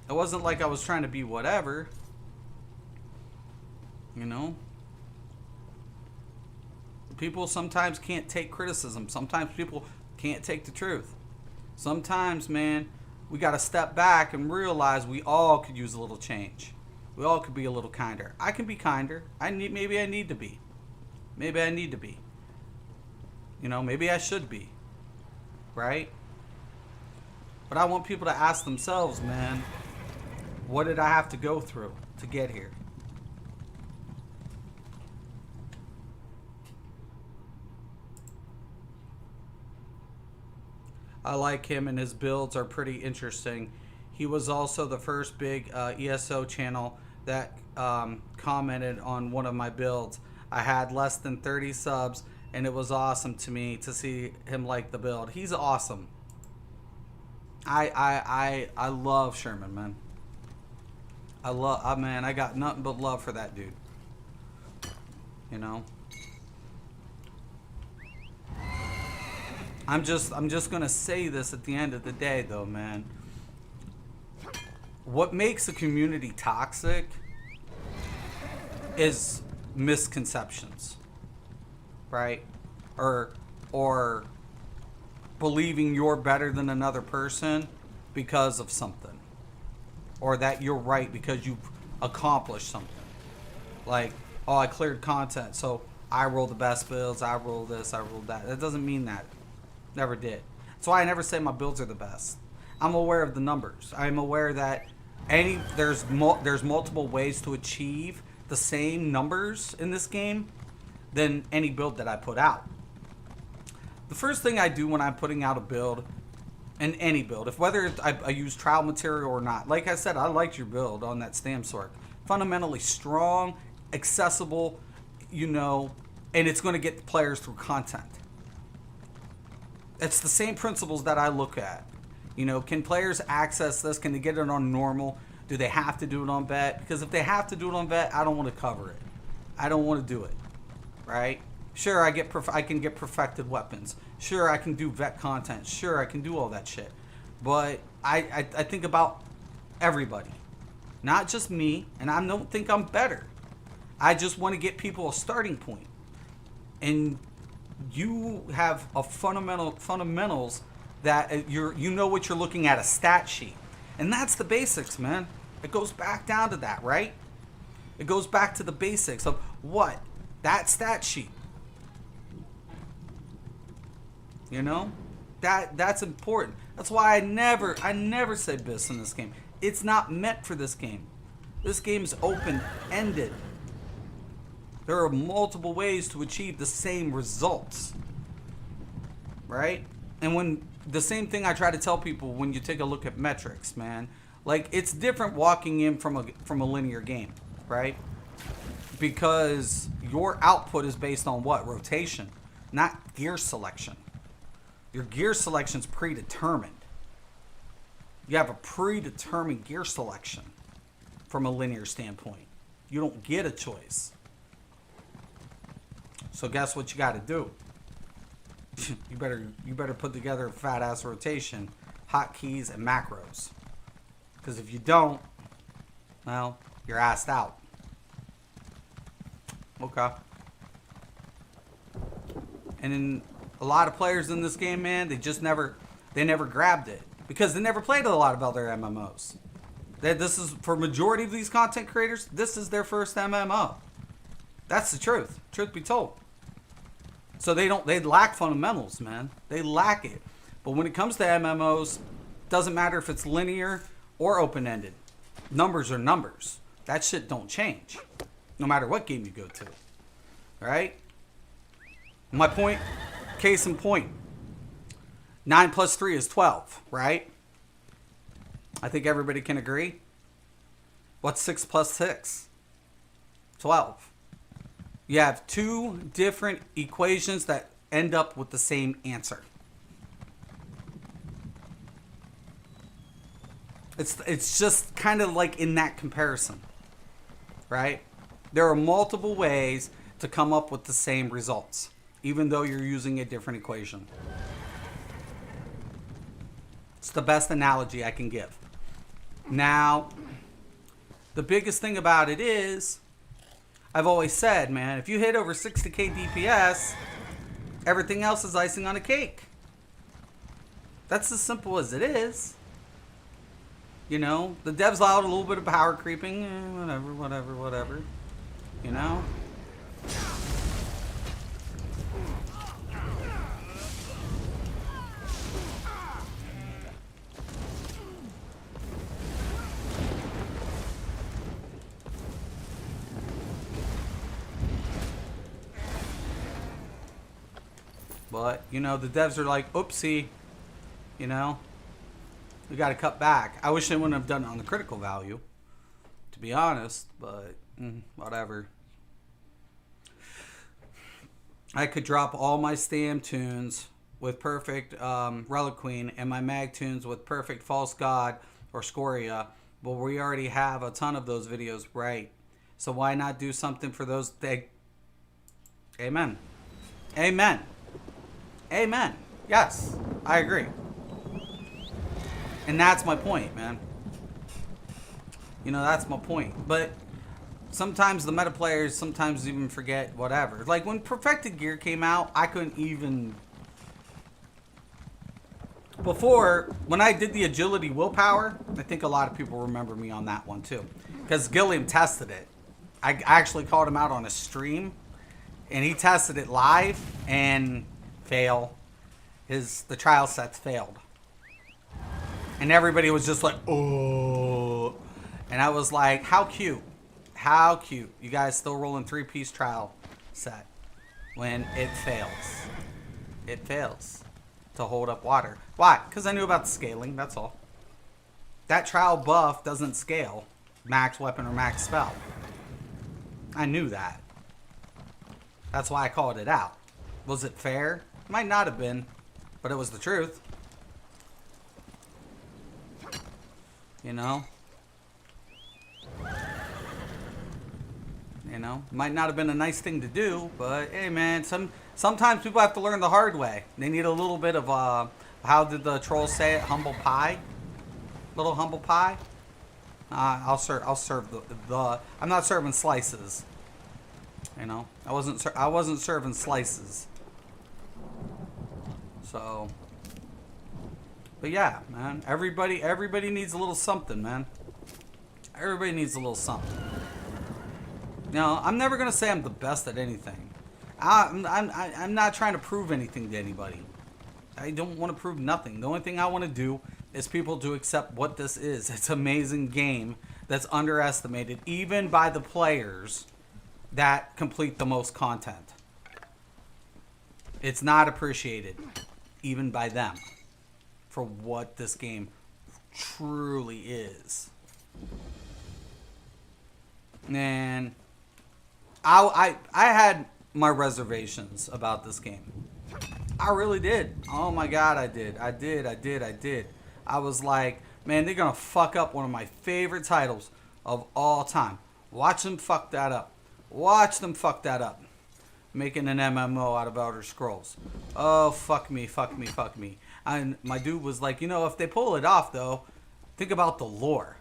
It wasn't like I was trying to be whatever. You know? People sometimes can't take criticism. Sometimes people can't take the truth. Sometimes, man, we got to step back and realize we all could use a little change. We all could be a little kinder. I can be kinder. Maybe I need to be. Maybe I need to be. You know, maybe I should be. Right? But I want people to ask themselves, man, what did I have to go through to get here? I like him, and his builds are pretty interesting. He was also the first big ESO channel that commented on one of my builds. I had less than 30 subs, and it was awesome to me to see him like the build. He's awesome. I love Sherman, man. Man, I got nothing but love for that dude. You know? I'm just gonna say this at the end of the day, though, man. What makes a community toxic is misconceptions, right? Or believing you're better than another person because of something, or that you're right because you've accomplished something. Like, oh, I cleared content, so I roll the best builds. I roll this. I roll that. That doesn't mean that. Never did. That's why I never say my builds are the best. I'm aware of the numbers. I'm aware that there's multiple ways to achieve the same numbers in this game than any build that I put out. The first thing I do when I'm putting out a build, and any build, whether I use trial material or not, like I said, I liked your build on that stam sword. Fundamentally strong, accessible, you know, and it's going to get the players through content. It's the same principles that I look at. You know, can players access this? Can they get it on normal? Do they have to do it on vet? Because if they have to do it on vet, I don't want to cover it. I don't want to do it, right? Sure, I can get perfected weapons. Sure, I can do vet content. Sure, I can do all that shit. But I think about everybody, not just me, and I don't think I'm better. I just want to get people a starting point. And you have a fundamentals that you know what you're looking at, a stat sheet. And that's the basics, man. It goes back down to that, right? It goes back to the basics of what? That stat sheet. You know? That's important. That's why I never say BIS in this game. It's not meant for this game. This game's open-ended. There are multiple ways to achieve the same results. Right? And when the same thing I try to tell people when you take a look at metrics, man. Like, it's different walking in from a linear game, right? Because your output is based on what? Rotation, not gear selection. Your gear selection's predetermined. You have a predetermined gear selection from a linear standpoint. You don't get a choice. So guess what you got to do? You better put together a fat ass rotation, hotkeys and macros. Because if you don't, well, you're assed out. Okay. And then a lot of players in this game, man, they never grabbed it because they never played a lot of other MMOs. This is, for majority of these content creators, this is their first MMO. That's the truth. Truth be told. So they lack fundamentals, man. They lack it. But when it comes to MMOs, doesn't matter if it's linear or open-ended. Numbers are numbers. That shit don't change. No matter what game you go to. Right? My point, case in point. 9 plus 3 is 12, right? I think everybody can agree. What's 6 plus 6? 12. You have two different equations that end up with the same answer. It's just kind of like in that comparison, right? There are multiple ways to come up with the same results, even though you're using a different equation. It's the best analogy I can give. Now, the biggest thing about it is, I've always said, man, if you hit over 60k DPS, everything else is icing on a cake. That's as simple as it is. You know, the devs allowed a little bit of power creeping, whatever. You know? But, you know, the devs are like, oopsie, You know? We got to cut back. I wish they wouldn't have done it on the critical value, to be honest, but whatever. I could drop all my Stam tunes with perfect Relic Queen and my Mag tunes with perfect False God or Scoria, but we already have a ton of those videos, right? So why not do something for those? Amen. Amen. Amen. Yes, I agree. And that's my point, man. You know, that's my point. But sometimes the meta players sometimes even forget whatever. Like when Perfected Gear came out, I couldn't even... Before, when I did the Agility Willpower, I think a lot of people remember me on that one too. Because Gilliam tested it. I actually called him out on a stream. And he tested it live and fail. The trial sets failed. And everybody was just like, oh. And I was like, how cute. How cute. You guys still rolling 3-piece trial set when it fails. It fails to hold up water. Why? Because I knew about the scaling, that's all. That trial buff doesn't scale max weapon or max spell. I knew that. That's why I called it out. Was it fair? Might not have been, but it was the truth. You know? You know? Might not have been a nice thing to do, but hey man, sometimes people have to learn the hard way. They need a little bit of how did the troll say it? Humble pie? Little humble pie? I'll serve the I'm not serving slices. You know? I wasn't serving slices. So, but yeah, man. Everybody needs a little something, man. Everybody needs a little something. You know, I'm never gonna say I'm the best at anything. I'm not trying to prove anything to anybody. I don't want to prove nothing. The only thing I want to do is people to accept what this is. It's an amazing game that's underestimated, even by the players that complete the most content. It's not appreciated, even by them, for what this game truly is. And I had my reservations about this game. I really did. Oh my god, I did. I was like, man, they're gonna fuck up one of my favorite titles of all time. Watch them fuck that up. Watch them fuck that up. Making an MMO out of Elder Scrolls. Oh, fuck me. And my dude was like, you know, if they pull it off, though, think about the lore,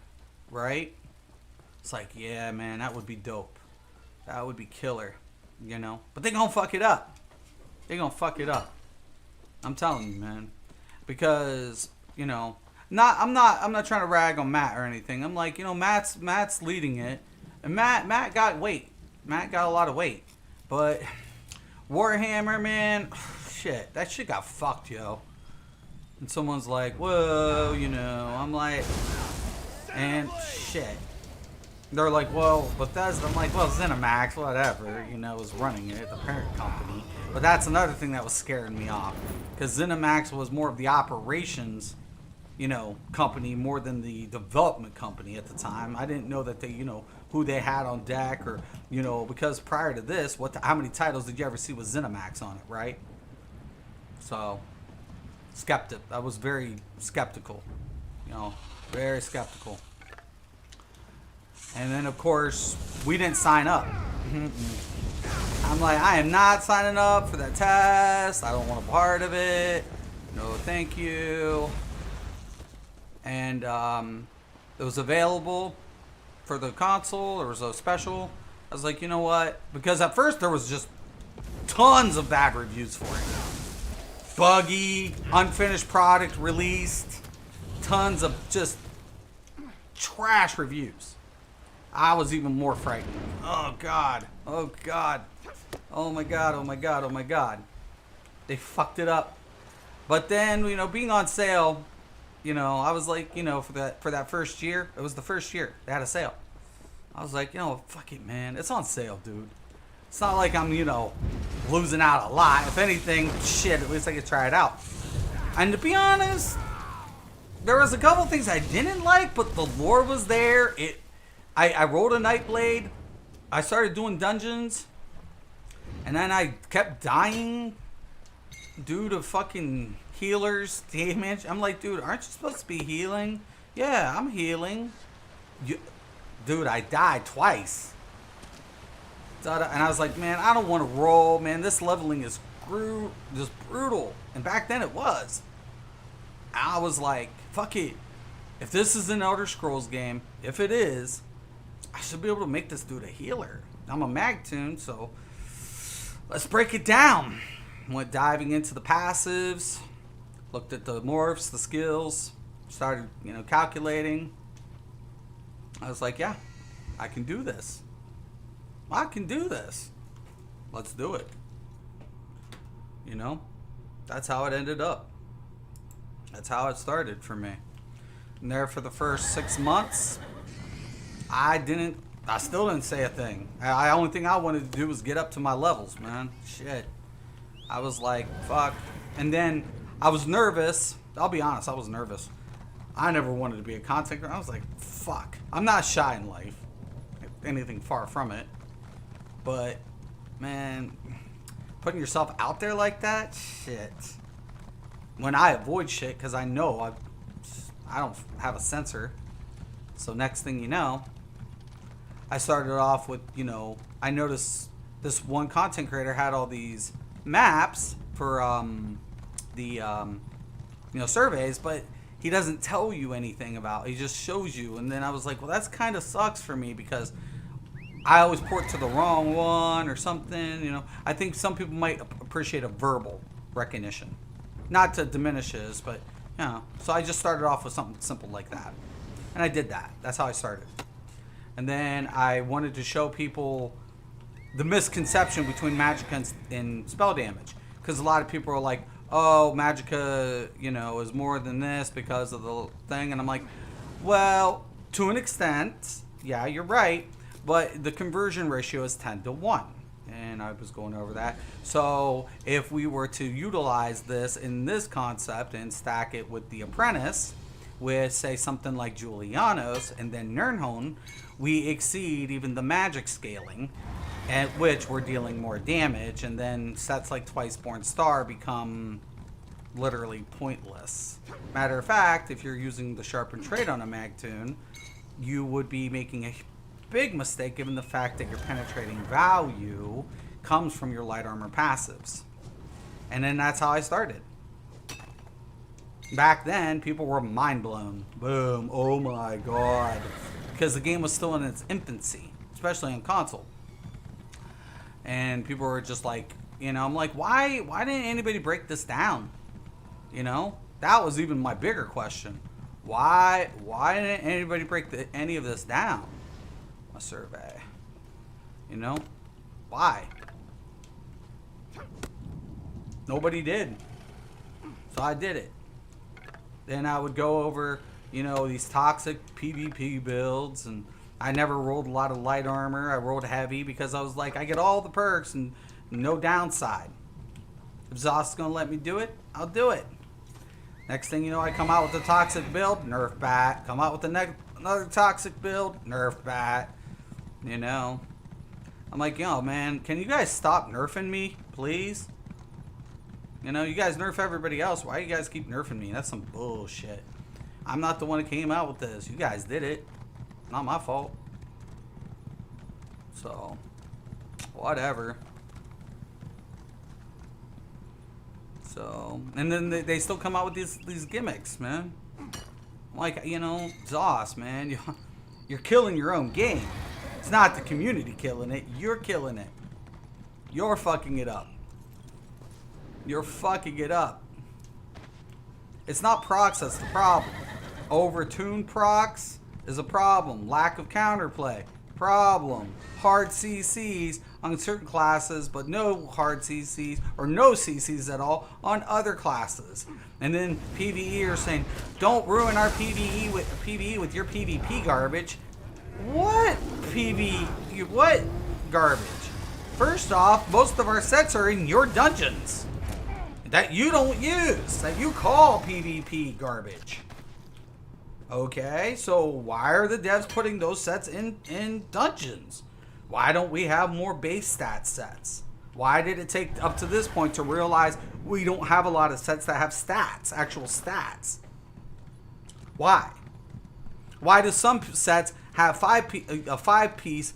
right? It's like, yeah, man, that would be dope. That would be killer, you know? But they gonna fuck it up. I'm telling you, man. Because, you know, I'm not trying to rag on Matt or anything. I'm like, you know, Matt's leading it. And Matt got weight. Matt got a lot of weight. But Warhammer, man, shit, that shit got fucked, yo. And someone's like, whoa, you know, I'm like, and shit. They're like, well, Bethesda. I'm like, well, ZeniMax, whatever, you know, is running it, the parent company. But that's another thing that was scaring me off. Because ZeniMax was more of the operations, you know, company more than the development company at the time. I didn't know that they, you know, who they had on deck or, you know, because prior to this, how many titles did you ever see with ZeniMax on it, right? So, I was very skeptical, you know, very skeptical. And then, of course, we didn't sign up. I'm like, I am not signing up for that test. I don't want a part of it. No, thank you. And it was available for the console. There was a special. I was like, you know what? Because at first there was just tons of bad reviews for it. Buggy, unfinished product released. Tons of just trash reviews. I was even more frightened. Oh God. Oh God. Oh my God. Oh my God. Oh my God. They fucked it up. But then, you know, being on sale, you know, I was like, you know, for that first year, it was the first year they had a sale. I was like, you know, fuck it, man. It's on sale, dude. It's not like I'm, you know, losing out a lot. If anything, shit, at least I could try it out. And to be honest, there was a couple things I didn't like, but the lore was there. I rolled a Nightblade. I started doing dungeons, and then I kept dying due to fucking healers damage. I'm like, dude, aren't you supposed to be healing? Yeah, I'm healing. Dude, I died twice. And I was like, man, I don't want to roll, man. This leveling is just brutal. And back then it was. I was like, fuck it. If this is an Elder Scrolls game, if it is, I should be able to make this dude a healer. I'm a Magtoon, so let's break it down. Went diving into the passives, looked at the morphs, the skills, started, calculating. I was like, yeah, I can do this. I can do this. Let's do it. That's how it ended up. That's how it started for me. And there for the first 6 months, I still didn't say a thing. The only thing I wanted to do was get up to my levels, man. Shit. I was like, fuck. And then I was nervous. I'll be honest, I was nervous. I never wanted to be a content creator. I was like, fuck. I'm not shy in life. Anything far from it. But, man, putting yourself out there like that, shit. When I avoid shit, because I know I don't have a sensor. So next thing you know, I started off with, I noticed this one content creator had all these maps for the surveys, but he doesn't tell you anything about it. He just shows you. And then I was like, well, that's kind of sucks for me because I always port to the wrong one or something. I think some people might appreciate a verbal recognition, not to diminish his, but so I just started off with something simple like that, and I did that. That's how I started. And then I wanted to show people the misconception between Magicka and spell damage, because a lot of people are like, oh, Magicka, is more than this because of the thing. And I'm like, well, to an extent, yeah, you're right, but the conversion ratio is 10-1. And I was going over that. So if we were to utilize this in this concept and stack it with the Apprentice, with, say, something like Julianos and then Nirnhone, we exceed even the magic scaling, at which we're dealing more damage, and then sets like Twiceborn Star become literally pointless. Matter of fact, if you're using the Sharpened Trait on a Magtoon, you would be making a big mistake given the fact that your penetrating value comes from your light armor passives. And then that's how I started. Back then, people were mind blown. Boom, oh my god. Because the game was still in its infancy, especially on console. And people were just like, I'm like, why didn't anybody break this down? That was even my bigger question. Why didn't anybody break any of this down? A survey. Why? Nobody did. So I did it. Then I would go over, these toxic PvP builds, and I never rolled a lot of light armor. I rolled heavy because I was like, I get all the perks and no downside. If Zost's gonna let me do it, I'll do it. Next thing you know, I come out with a toxic build, nerf bat. Come out with another toxic build, nerf bat. I'm like, man, can you guys stop nerfing me, please? You guys nerf everybody else. Why you guys keep nerfing me? That's some bullshit. I'm not the one who came out with this. You guys did it. Not my fault. So, whatever. So, and then they still come out with these gimmicks, man. Like, Zoss, man, you're killing your own game. It's not the community killing it. You're killing it. You're fucking it up. You're fucking it up. It's not procs that's the problem. Overtuned procs is a problem. Lack of counterplay, problem. Hard CCs on certain classes, but no hard CCs or no CCs at all on other classes. And then PvE are saying, don't ruin our PvE with your PvP garbage. What PvE? What garbage? First off, most of our sets are in your dungeons that you don't use, that you call PvP garbage. Okay, so why are the devs putting those sets in dungeons? Why don't we have more base stat sets? Why did it take up to this point to realize we don't have a lot of sets that have stats, actual stats? Why? Why do some sets have a 5-piece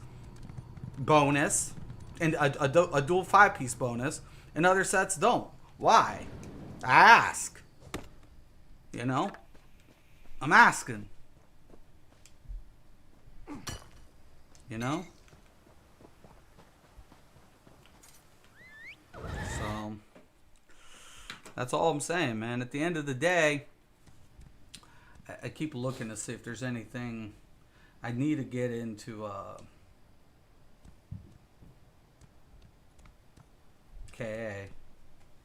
bonus and a dual 5-piece bonus, and other sets don't? Why? I ask. You know? I'm asking. You know? So, that's all I'm saying, man. At the end of the day, I keep looking to see if there's anything I need to get into. KA.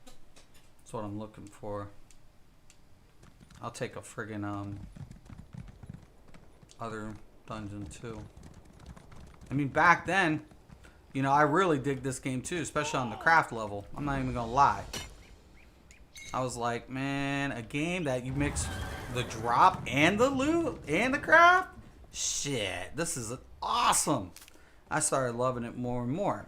That's what I'm looking for. I'll take a friggin' other dungeon too. I mean, back then, you know, I really dig this game too, especially on the craft level. I'm not even gonna lie. I was like, man, a game that you mix the drop and the loot and the craft? Shit, this is awesome. I started loving it more and more.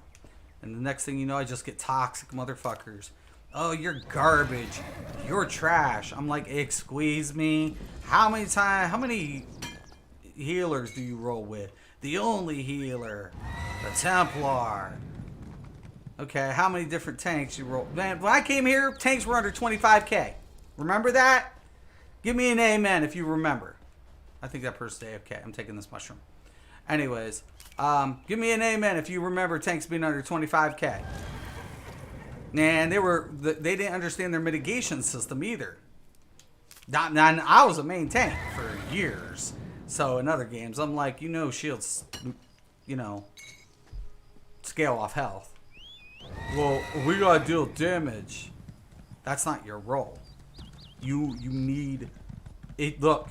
And the next thing you know, I just get toxic motherfuckers. Oh, you're garbage. You're trash. I'm like, excuse me. How many healers do you roll with? The only healer. The Templar. Okay, how many different tanks you roll? Man, when I came here, tanks were under 25k. Remember that? Give me an amen if you remember. I think that person's AFK. I'm taking this mushroom. Anyways, give me an amen if you remember tanks being under 25k. And they didn't understand their mitigation system either. I was a main tank for years. So in other games, I'm like, you know, shields, you know, scale off health. Well, we gotta deal damage. That's not your role. You need it. Look,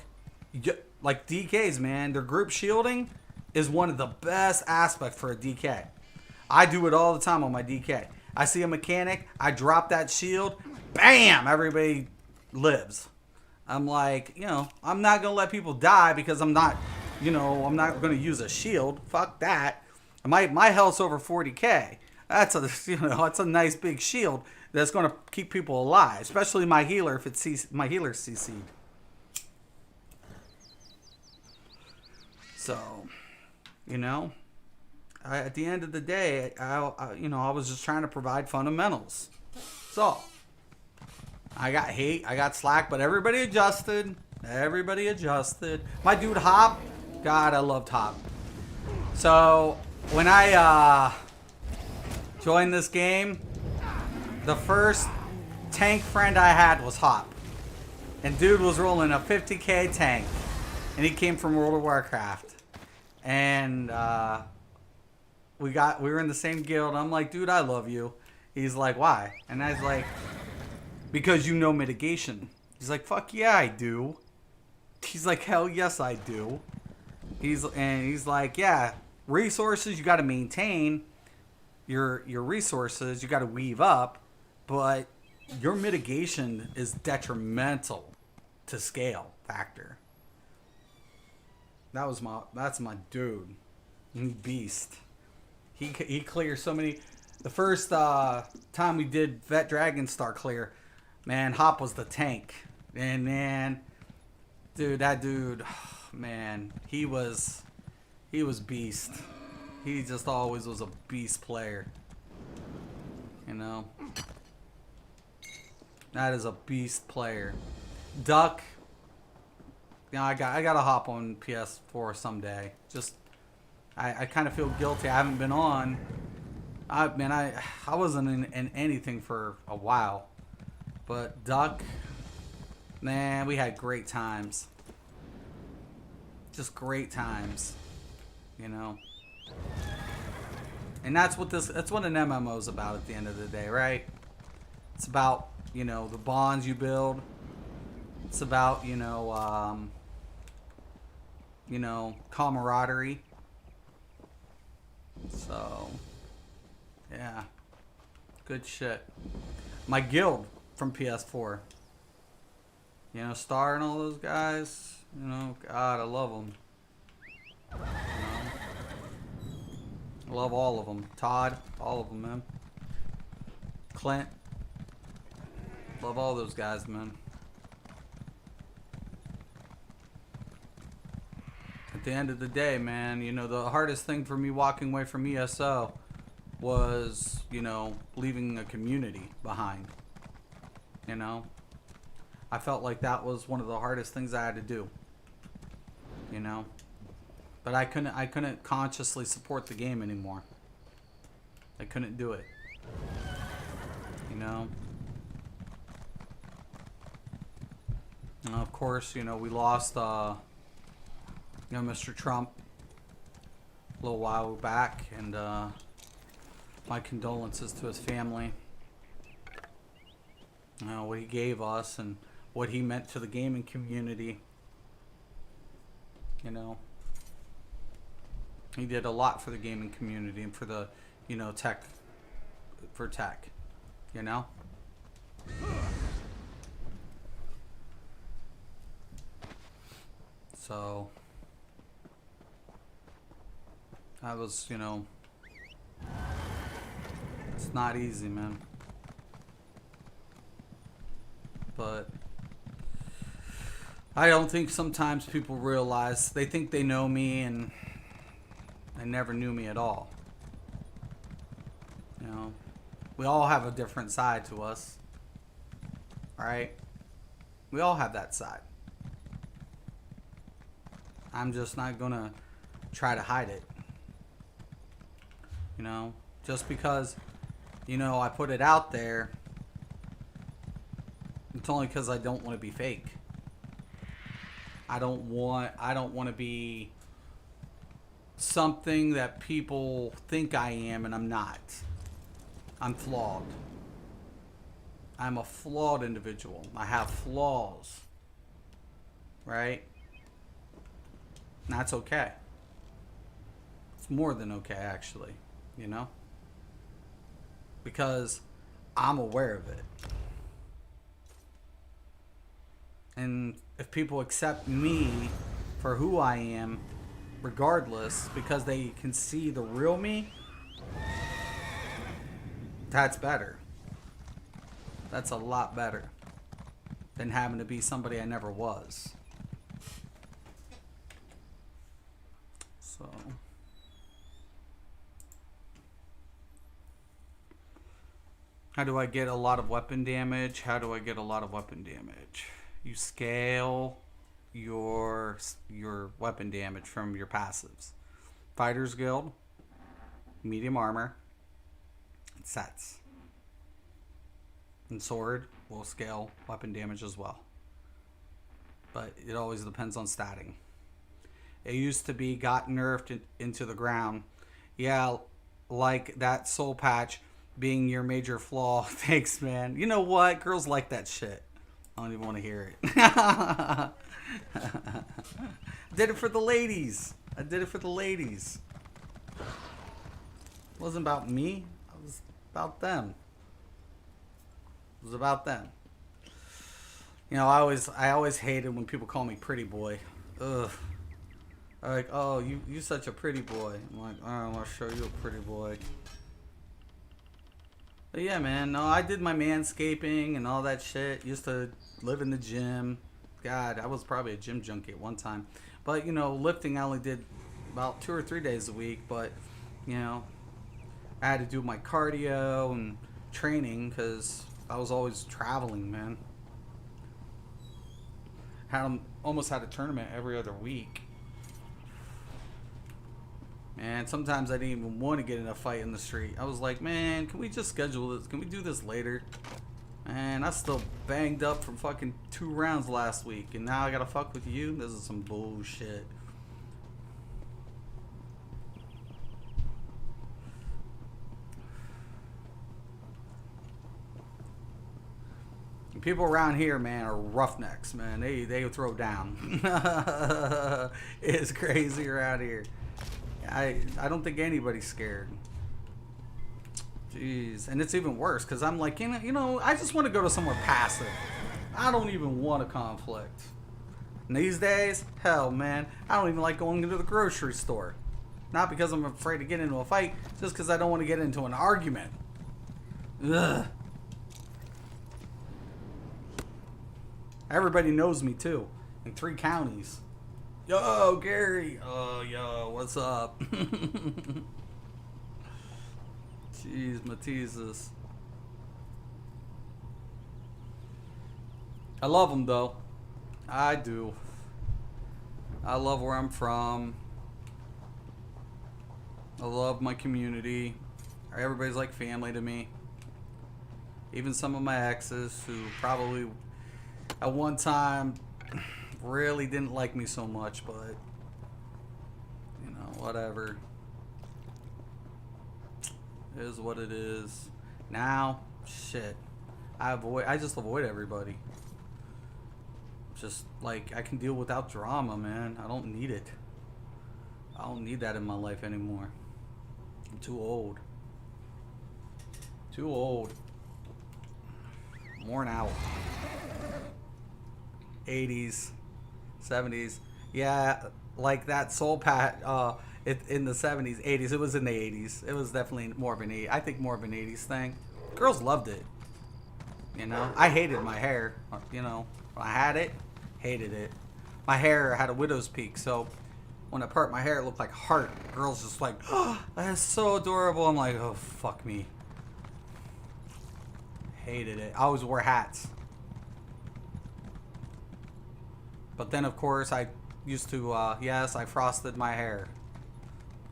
like DKs, man, their group shielding is one of the best aspects for a DK. I do it all the time on my DK. I see a mechanic, I drop that shield, bam, everybody lives. I'm like, you know, I'm not gonna let people die because I'm not gonna use a shield. Fuck that. My health's over 40k. That's a nice big shield that's gonna keep people alive, especially my healer if it's my healer's CC'd. So, you know, at the end of the day, I was just trying to provide fundamentals. So, I got hate, I got slack, but everybody adjusted. Everybody adjusted. My dude Hop, God, I loved Hop. So, when I joined this game, the first tank friend I had was Hop. And dude was rolling a 50k tank. And he came from World of Warcraft. And we were in the same guild. I'm like, dude, I love you. He's like, why? And I was like, because you know mitigation. He's like, fuck yeah, I do. He's like, hell yes, I do. He's like, yeah, resources you got to maintain. Your resources you got to weave up, but your mitigation is detrimental to scale factor. That's my dude. He beast. He clears so many. The first time we did Vet Dragon Star clear, man, Hop was the tank. And man, dude, that dude, man, he was beast. He just always was a beast player. You know? That is a beast player. Duck, you know, I gotta hop on PS4 someday. Just I kind of feel guilty. I haven't been on. I wasn't in anything for a while. But Duck, man, we had great times. Just great times. You know? And that's what an MMO is about at the end of the day, right? It's about, you know, the bonds you build. It's about, you know, camaraderie. So, yeah. Good shit. My guild from PS4. You know, Star and all those guys. You know, God, I love them. You know? I love all of them. Todd, all of them, man. Clint. Love all those guys, man. At the end of the day, man, you know, the hardest thing for me walking away from ESO was, you know, leaving a community behind. You know? I felt like that was one of the hardest things I had to do. You know? But I couldn't consciously support the game anymore. I couldn't do it. You know? And of course, you know, we lost you know, Mr. Trump a little while back, and my condolences to his family. You know, what he gave us and what he meant to the gaming community. You know, he did a lot for the gaming community and for the, you know, tech, you know? So, that was, you know, it's not easy, man. But I don't think sometimes people realize, they think they know me and they never knew me at all. You know, we all have a different side to us, right? We all have that side. I'm just not gonna try to hide it. You know, just because, you know, I put it out there, it's only because I don't want to be fake. I don't want to be something that people think I am and I'm not. I'm flawed. I'm a flawed individual. I have flaws. Right? And that's okay. It's more than okay, actually. You know? Because I'm aware of it. And if people accept me for who I am, regardless, because they can see the real me, that's better. That's a lot better than having to be somebody I never was. So, how do I get a lot of weapon damage? How do I get a lot of weapon damage? You scale your weapon damage from your passives. Fighter's Guild, medium armor, and sets. And sword will scale weapon damage as well. But it always depends on statting. It used to be got nerfed into the ground. Yeah, like that soul patch being your major flaw. Thanks, man. You know what? Girls like that shit. I don't even want to hear it. Did it for the ladies. I did it for the ladies. It wasn't about me. It was about them. It was about them. You know, I always hated when people call me pretty boy. Ugh. Like, oh, you such a pretty boy. I'm like, oh, I want to show you a pretty boy. But yeah, man, no, I did my manscaping and all that shit. Used to live in the gym. God, I was probably a gym junkie at one time. But, you know, lifting I only did about 2 or 3 days a week. But, you know, I had to do my cardio and training because I was always traveling, man. Almost had a tournament every other week. And sometimes I didn't even want to get in a fight in the street. I was like, man, can we just schedule this? Can we do this later? And I still banged up from fucking 2 rounds last week. And now I gotta fuck with you? This is some bullshit. And people around here, man, are roughnecks, man. They throw down. It's crazy around here. I don't think anybody's scared. Jeez. And it's even worse because I'm like, you know, I just want to go to somewhere passive. I don't even want a conflict. And these days, hell, man, I don't even like going into the grocery store. Not because I'm afraid to get into a fight, just because I don't want to get into an argument. Ugh. Everybody knows me, too. In 3 counties. Yo, Gary. Oh, yo, what's up? Jeez, Mateezes. I love them, though. I do. I love where I'm from. I love my community. Everybody's like family to me. Even some of my exes who probably at one time really didn't like me so much, but you know, whatever. It is what it is. Now, shit. I just avoid everybody. Just like I can deal without drama, man. I don't need it. I don't need that in my life anymore. I'm too old. Too old. Worn out. 80s, 70s. Yeah, like that soul pat in the 70s, 80s. It was in the 80s. It was definitely more of an 80s. I think more of an 80s thing. Girls loved it. You know, I hated my hair. You know, when I had it, hated it. My hair had a widow's peak, so when I part my hair, it looked like a heart. Girls just like, oh, that's so adorable. I'm like, oh, fuck me. Hated it. I always wore hats. But then, of course, I used to, yes, I frosted my hair.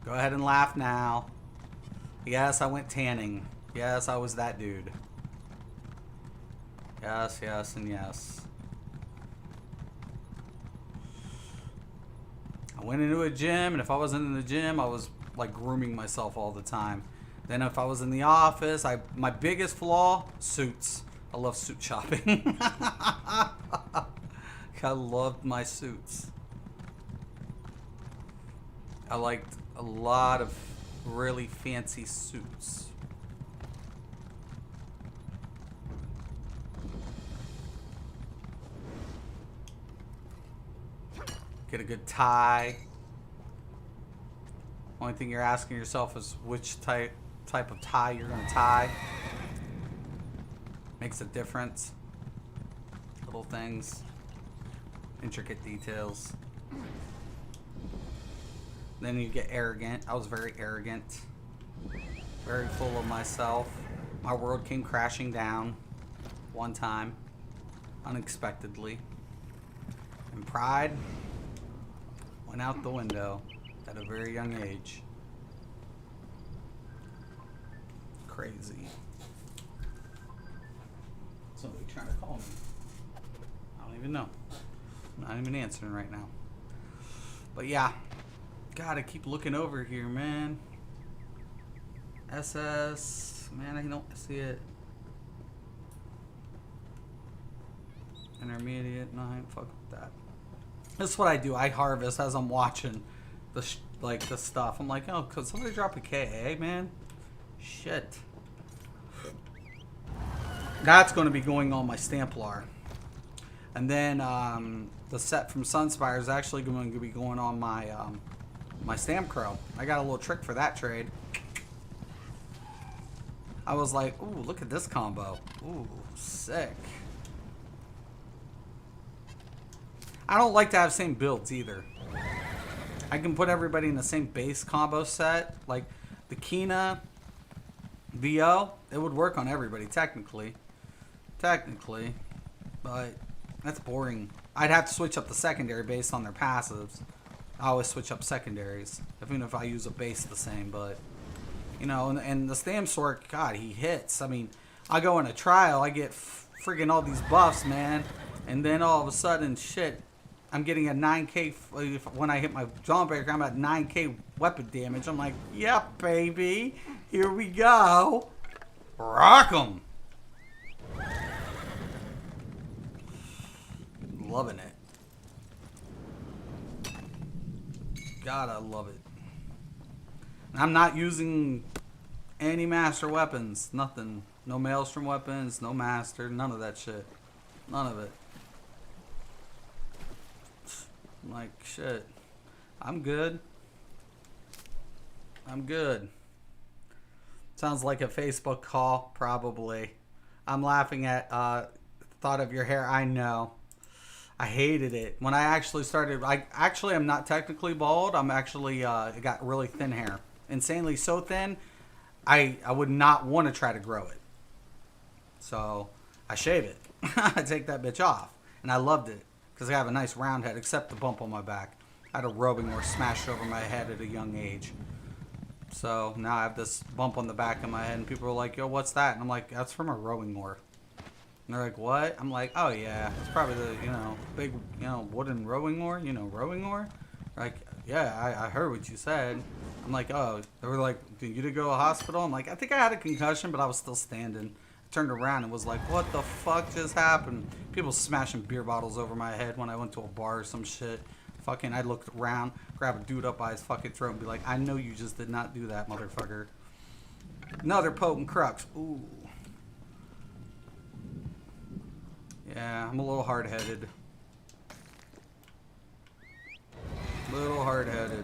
Go ahead and laugh now. Yes, I went tanning. Yes, I was that dude. Yes, yes, and yes. I went into a gym, and if I wasn't in the gym, I was like grooming myself all the time. Then if I was in the office, my biggest flaw, suits. I love suit shopping. I loved my suits. I liked a lot of really fancy suits. Get a good tie. Only thing you're asking yourself is which type of tie you're going to tie. Makes a difference. Little things. Intricate details. Then you get arrogant. I was very arrogant. Very full of myself. My world came crashing down one time. Unexpectedly. And pride went out the window at a very young age. Crazy. Somebody trying to call me. I don't even know. I'm not even answering right now. But yeah. God, I keep looking over here, man. SS. Man, I don't see it. Intermediate 9. Fuck with that. That's what I do. I harvest as I'm watching the stuff. I'm like, oh, could somebody drop a KA, man? Shit. That's going to be going on my Stamplar. And then the set from Sunspire is actually going to be going on my my Stamp Crow. I got a little trick for that trade. I was like, ooh, look at this combo. Ooh, sick. I don't like to have same builds either. I can put everybody in the same base combo set. Like the Kina VO, it would work on everybody technically. But that's boring. I'd have to switch up the secondary based on their passives. I always switch up secondaries, even if I use a base the same. But you know, and the Stamp Sword, God, he hits. I mean, I go in a trial, I get friggin' all these buffs, man, and then all of a sudden, shit, I'm getting a 9k when I hit my Jawbreaker. I'm at 9k weapon damage. I'm like, yep, baby, here we go, rock 'em. Loving it. God, I love it. I'm not using any master weapons. Nothing. No maelstrom weapons, no master, none of that shit. None of it. I'm like, shit. I'm good. I'm good. Sounds like a Facebook call, probably. I'm laughing at thought of your hair. I know. I hated it when I actually started. I'm not technically bald. I'm actually got really thin hair, insanely so thin. I would not want to try to grow it. So I shave it. I take that bitch off, and I loved it because I have a nice round head, except the bump on my back. I had a roving or smashed over my head at a young age. So now I have this bump on the back of my head, and people are like, "Yo, what's that?" And I'm like, "That's from a rowing oar." And they're like, "What?" I'm like, "Oh yeah, it's probably the big wooden rowing oar. Rowing oar." They're like, "Yeah, I heard what you said." I'm like, "Oh." They were like, "Did you go to a hospital?" I'm like, "I think I had a concussion, but I was still standing." I turned around and was like, "What the fuck just happened?" People smashing beer bottles over my head when I went to a bar or some shit. Fucking, I looked around, grab a dude up by his fucking throat and be like, "I know you just did not do that, motherfucker." Another potent crux. Ooh. Yeah, I'm a little hard-headed. Little hard-headed.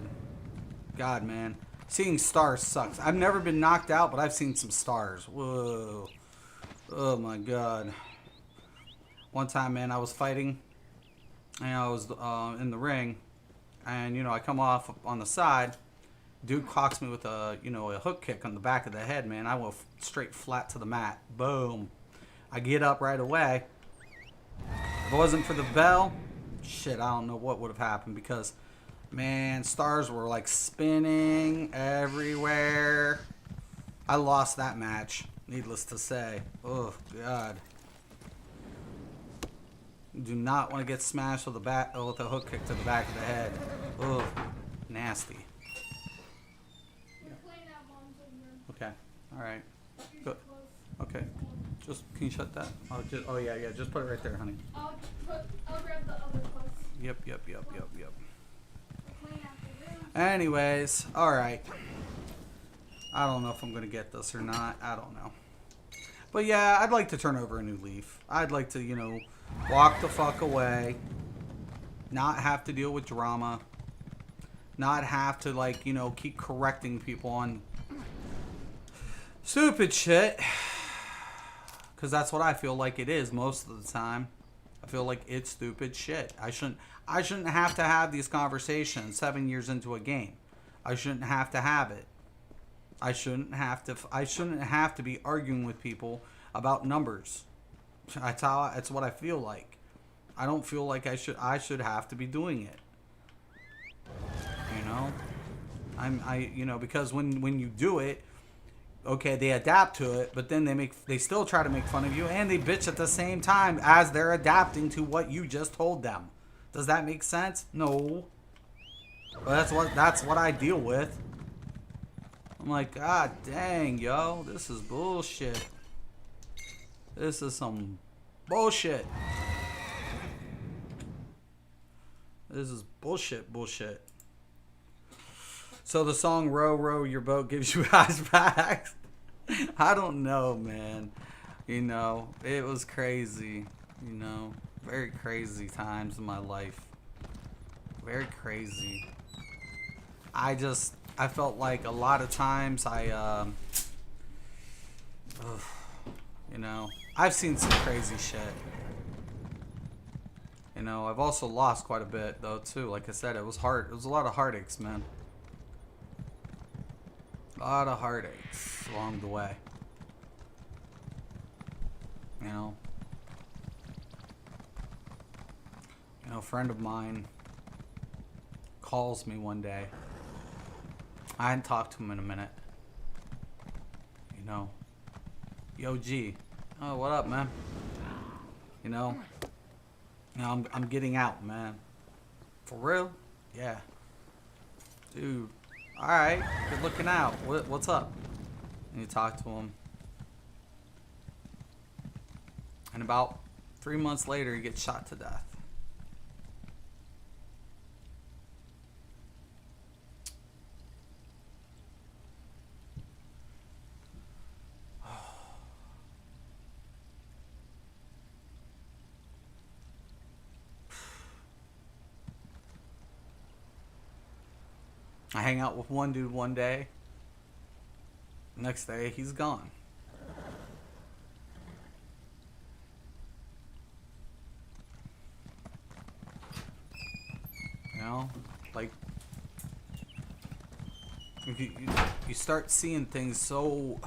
God, man. Seeing stars sucks. I've never been knocked out, but I've seen some stars. Whoa. Oh, my God. One time, man, I was fighting. And I was in the ring. And, I come off on the side. Dude clocks me with a hook kick on the back of the head, man. I went straight flat to the mat. Boom. I get up right away. If it wasn't for the bell, shit, I don't know what would have happened because, man, stars were like spinning everywhere. I lost that match, needless to say. Oh, God. Do not want to get smashed with a hook kick to the back of the head. Oh, nasty. Okay, all right. Good. Okay. Can you shut that? Oh yeah, just put it right there, honey. I'll grab the other clothes. Yep. Anyways, all right. I don't know if I'm gonna get this or not. I don't know. But yeah, I'd like to turn over a new leaf. I'd like to, walk the fuck away. Not have to deal with drama. Not have to keep correcting people on stupid shit. Because that's what I feel like it is most of the time. I feel like it's stupid shit. I shouldn't have to have these conversations 7 years into a game. I shouldn't have to have it. I shouldn't have to be arguing with people about numbers. That's what I feel like. I don't feel like I should have to be doing it. Because when you do it, okay, they adapt to it, but then they still try to make fun of you, and they bitch at the same time as they're adapting to what you just told them. Does that make sense? No. But that's what I deal with. I'm like, God dang, yo, this is bullshit. This is some bullshit. This is bullshit. So the song "Row, Row Your Boat" gives you eyes back. I don't know, man. It was crazy. Very crazy times in my life. Very crazy. I felt like a lot of times I've seen some crazy shit. I've also lost quite a bit though too. Like I said, it was hard. It was a lot of heartaches, man. A lot of heartaches along the way. A friend of mine calls me one day. I hadn't talked to him in a minute. Yo, G. Oh, what up, man? I'm getting out, man. For real? Yeah. Dude. Alright. Good looking out. What's up? And you talk to him. And about 3 months later, he gets shot to death. I hang out with one dude one day. Next day, he's gone. You know, like you start seeing things so.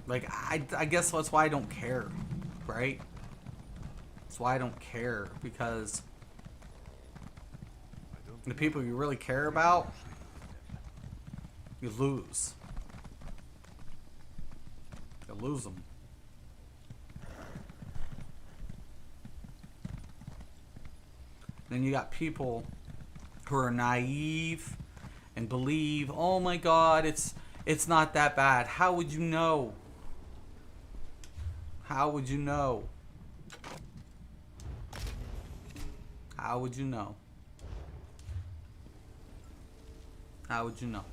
Like I guess that's why I don't care, right? That's why I don't care, because the people you really care about, you lose. You lose them. Then you got people who are naive and believe, oh my God, it's not that bad. How would you know? How would you know? How would you know? How would you know?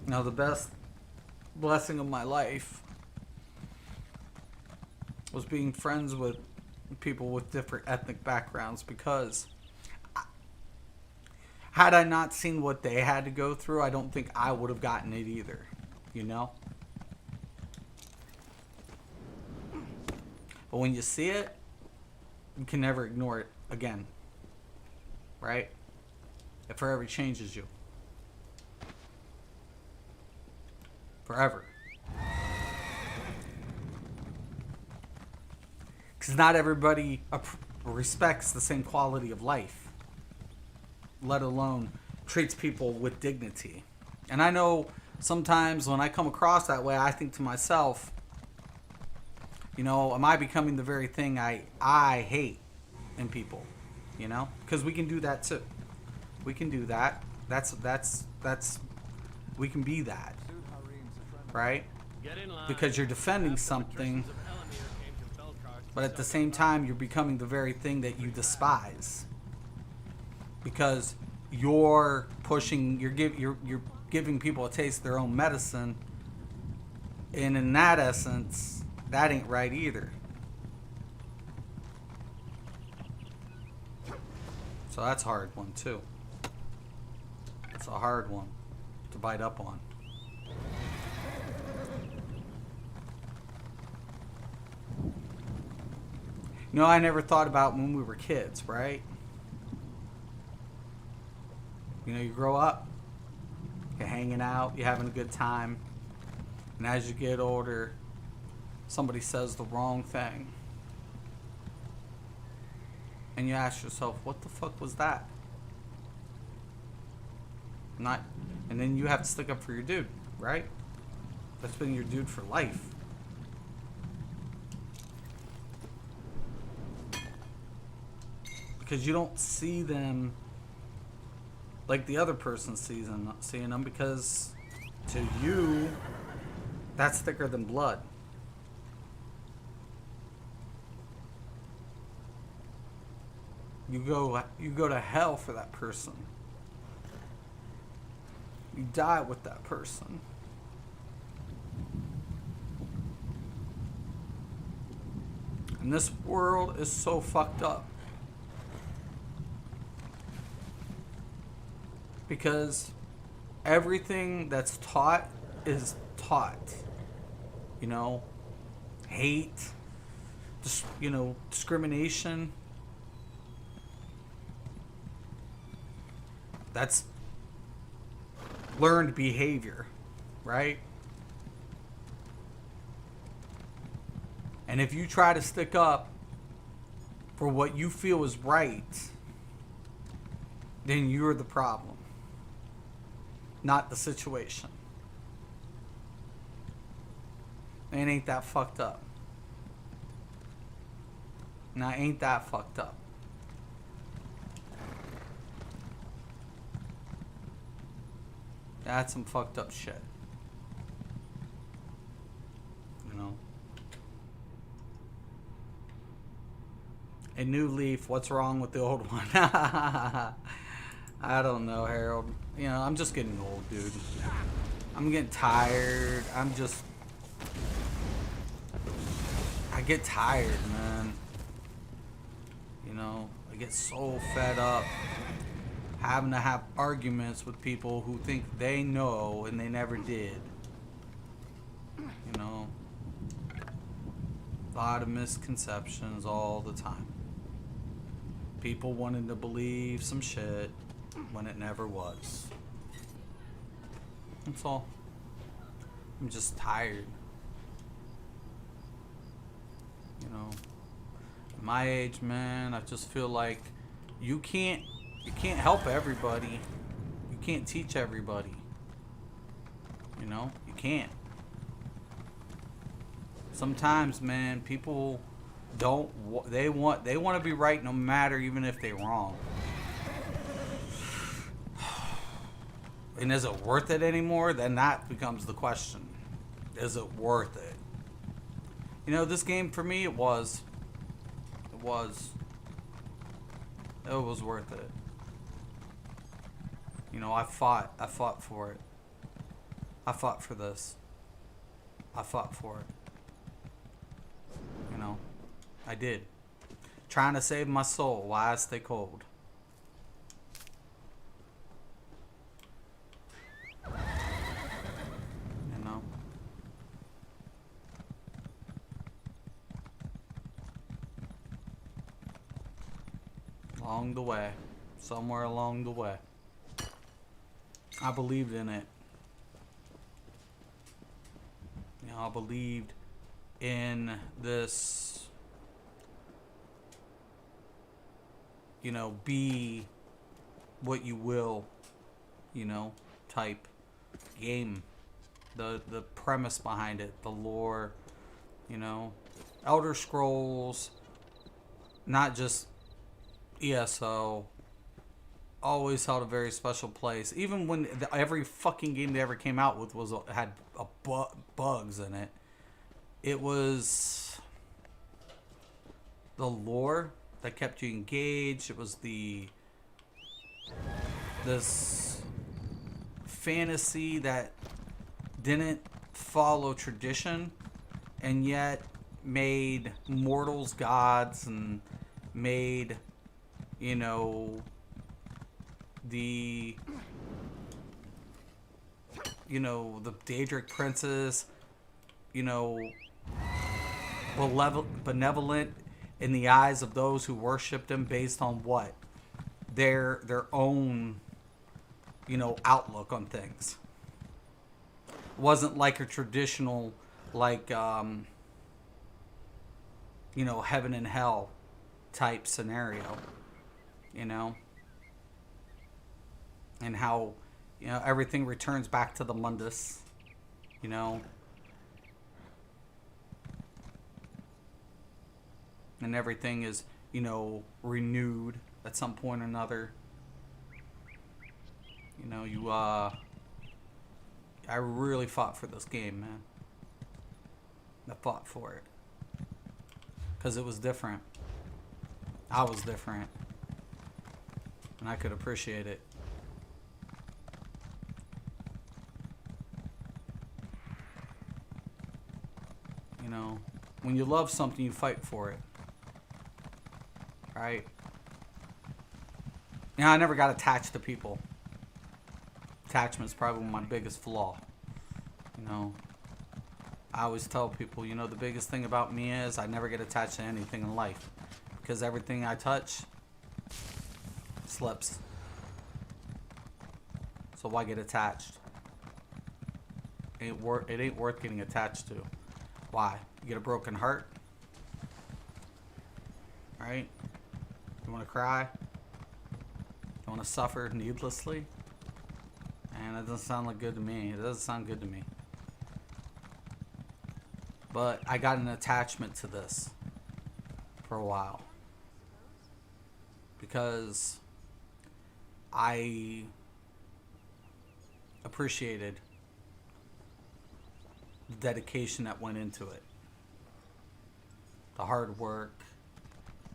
Now, the best blessing of my life was being friends with people with different ethnic backgrounds, because had I not seen what they had to go through, I don't think I would have gotten it either, you know? But when you see it, you can never ignore it again, right? It forever changes you. Forever. Because not everybody respects the same quality of life, let alone treats people with dignity. And I know sometimes when I come across that way, I think to myself, you know, am I becoming the very thing I hate in people? You know? Because we can do that too. We can do that. That's we can be that. Right? Because you're defending something, but at the same time you're becoming the very thing that you despise. Because you're pushing, you're giving people a taste of their own medicine, and in that essence, that ain't right either. So that's a hard one too. It's a hard one to bite up on. You know, I never thought about when we were kids, right? You know, you grow up, you're hanging out, you're having a good time, and as you get older, somebody says the wrong thing. And you ask yourself, what the fuck was that? And then you have to stick up for your dude, right? That's been your dude for life. Because you don't see them like the other person seeing them, because to you, that's thicker than blood. You go to hell for that person. You die with that person. And this world is so fucked up. Because everything that's taught is taught. You know, hate, discrimination. That's learned behavior, right? And if you try to stick up for what you feel is right, then you're the problem, not the situation. And ain't that fucked up? Now, ain't that fucked up? That's some fucked up shit. You know? A new leaf, what's wrong with the old one? I don't know, Harold. You know, I'm just getting old, dude. I'm getting tired. I get tired, man. You know, I get so fed up having to have arguments with people who think they know and they never did. You know, a lot of misconceptions all the time. People wanting to believe some shit when it never was. That's all. I'm just tired. You know, at my age, man, I just feel like you can't help everybody. You can't teach everybody. You know, you can't. Sometimes, man, people don't. They want to be right no matter, even if they're wrong. And is it worth it anymore? Then that becomes the question. Is it worth it? You know, this game for me, it was. It was worth it. You know, I fought for it. I fought for this. I fought for it. You know, I did. Trying to save my soul while I stay cold. You know? Along the way. Somewhere along the way. I believed in it. You know, I believed in this, you know, be what you will, you know, type game. The premise behind it, the lore, you know, Elder Scrolls, not just ESO, always held a very special place. Even when every fucking game they ever came out with had bugs in it. It was the lore that kept you engaged. It was this fantasy that didn't follow tradition and yet made mortals gods and made, you know, the Daedric princess, you know, benevolent in the eyes of those who worshipped him based on what? Their own, you know, outlook on things. It wasn't like a traditional, like, you know, heaven and hell type scenario, you know? And how, you know, everything returns back to the Mundus, you know? And everything is, you know, renewed at some point or another. You know, I really fought for this game, man. I fought for it. Because it was different. I was different. And I could appreciate it. You know, when you love something, you fight for it. Right? You know, I never got attached to people. Attachment's probably my biggest flaw. You know, I always tell people, you know, the biggest thing about me is I never get attached to anything in life. Because everything I touch slips. So why get attached? It ain't worth getting attached to. Why? You get a broken heart? Right? You want to cry? You want to suffer needlessly? And it doesn't sound like good to me. It doesn't sound good to me. But I got an attachment to this for a while. Because I appreciated the dedication that went into it. The hard work,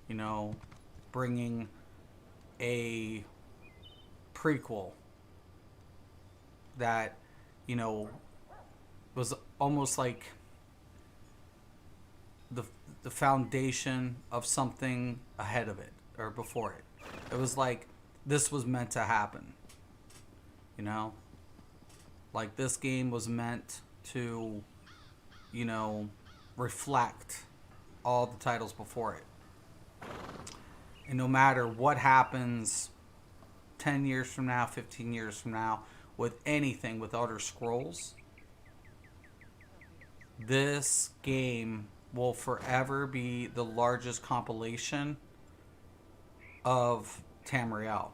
you know, bringing a prequel that, you know, was almost like the the foundation of something ahead of it or before it. It was like this was meant to happen. You know? Like this game was meant to, you know, reflect all the titles before it. And no matter what happens 10 years from now, 15 years from now, with anything with Elder Scrolls, this game will forever be the largest compilation of Tamriel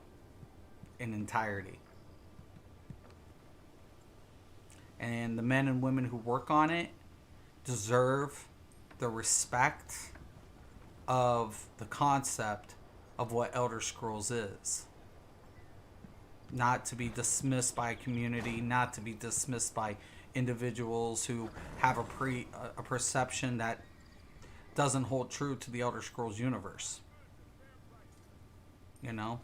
in entirety. And the men and women who work on it deserve the respect of the concept of what Elder Scrolls is. Not to be dismissed by a community, not to be dismissed by individuals who have a perception that doesn't hold true to the Elder Scrolls universe. You know?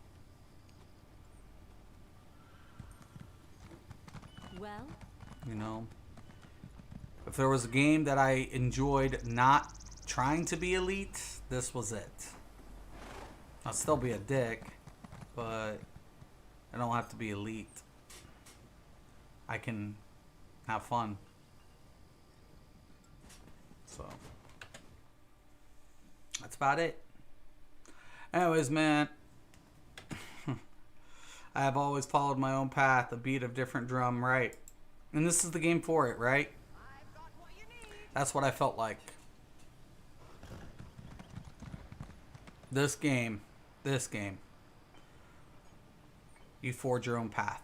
Well, You know? If there was a game that I enjoyed not trying to be elite, this was it. I'll still be a dick, but I don't have to be elite. I can have fun. So that's about it. Anyways, man, I have always followed my own path, a beat of different drum, right? And this is the game for it, right? That's what I felt like. This game, you forge your own path.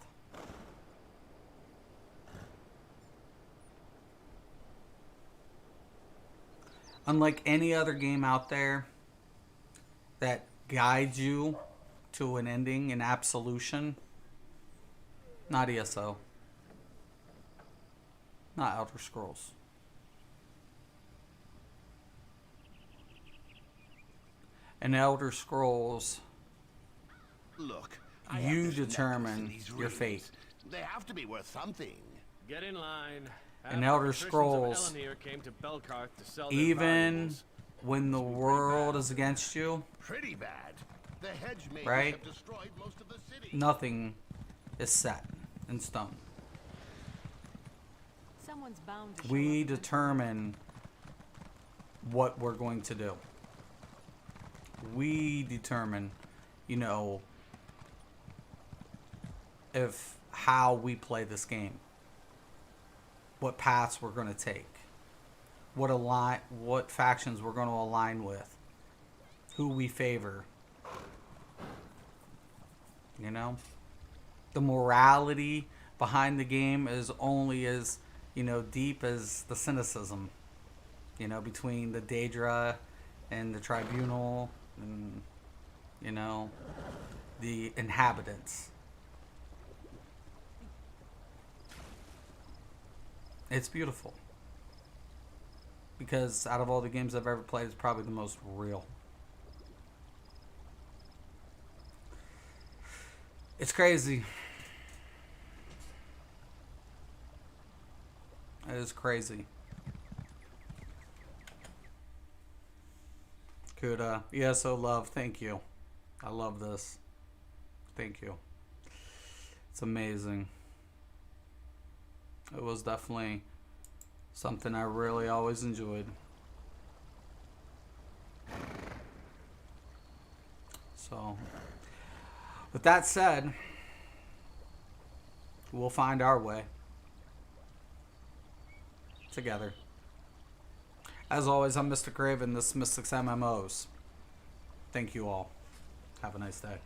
Unlike any other game out there that guides you to an ending, an absolution, not ESO. Not Elder Scrolls. In Elder Scrolls, Look, you determine your fate. They have to be worth something. Get in line. In Elder Scrolls, even when the world is against you, Pretty bad. The hedge makers Right? have destroyed most of the city. nothing is set in stone. someone's bound to show We up. determine what we're going to do. We determine, you know, if how we play this game, what paths we're going to take, what factions we're going to align with, who we favor. You know, the morality behind the game is only as, you know, deep as the cynicism, you know, between the Daedra and the Tribunal and, you know, the inhabitants. It's beautiful. Because out of all the games I've ever played, it's probably the most real. It's crazy. It is crazy. Kuda. ESO love. Thank you. I love this. Thank you. It's amazing. It was definitely something I really always enjoyed. So, with that said, we'll find our way together. As always, I'm Mr. Craven. This is Mystics MMOs. Thank you all. Have a nice day.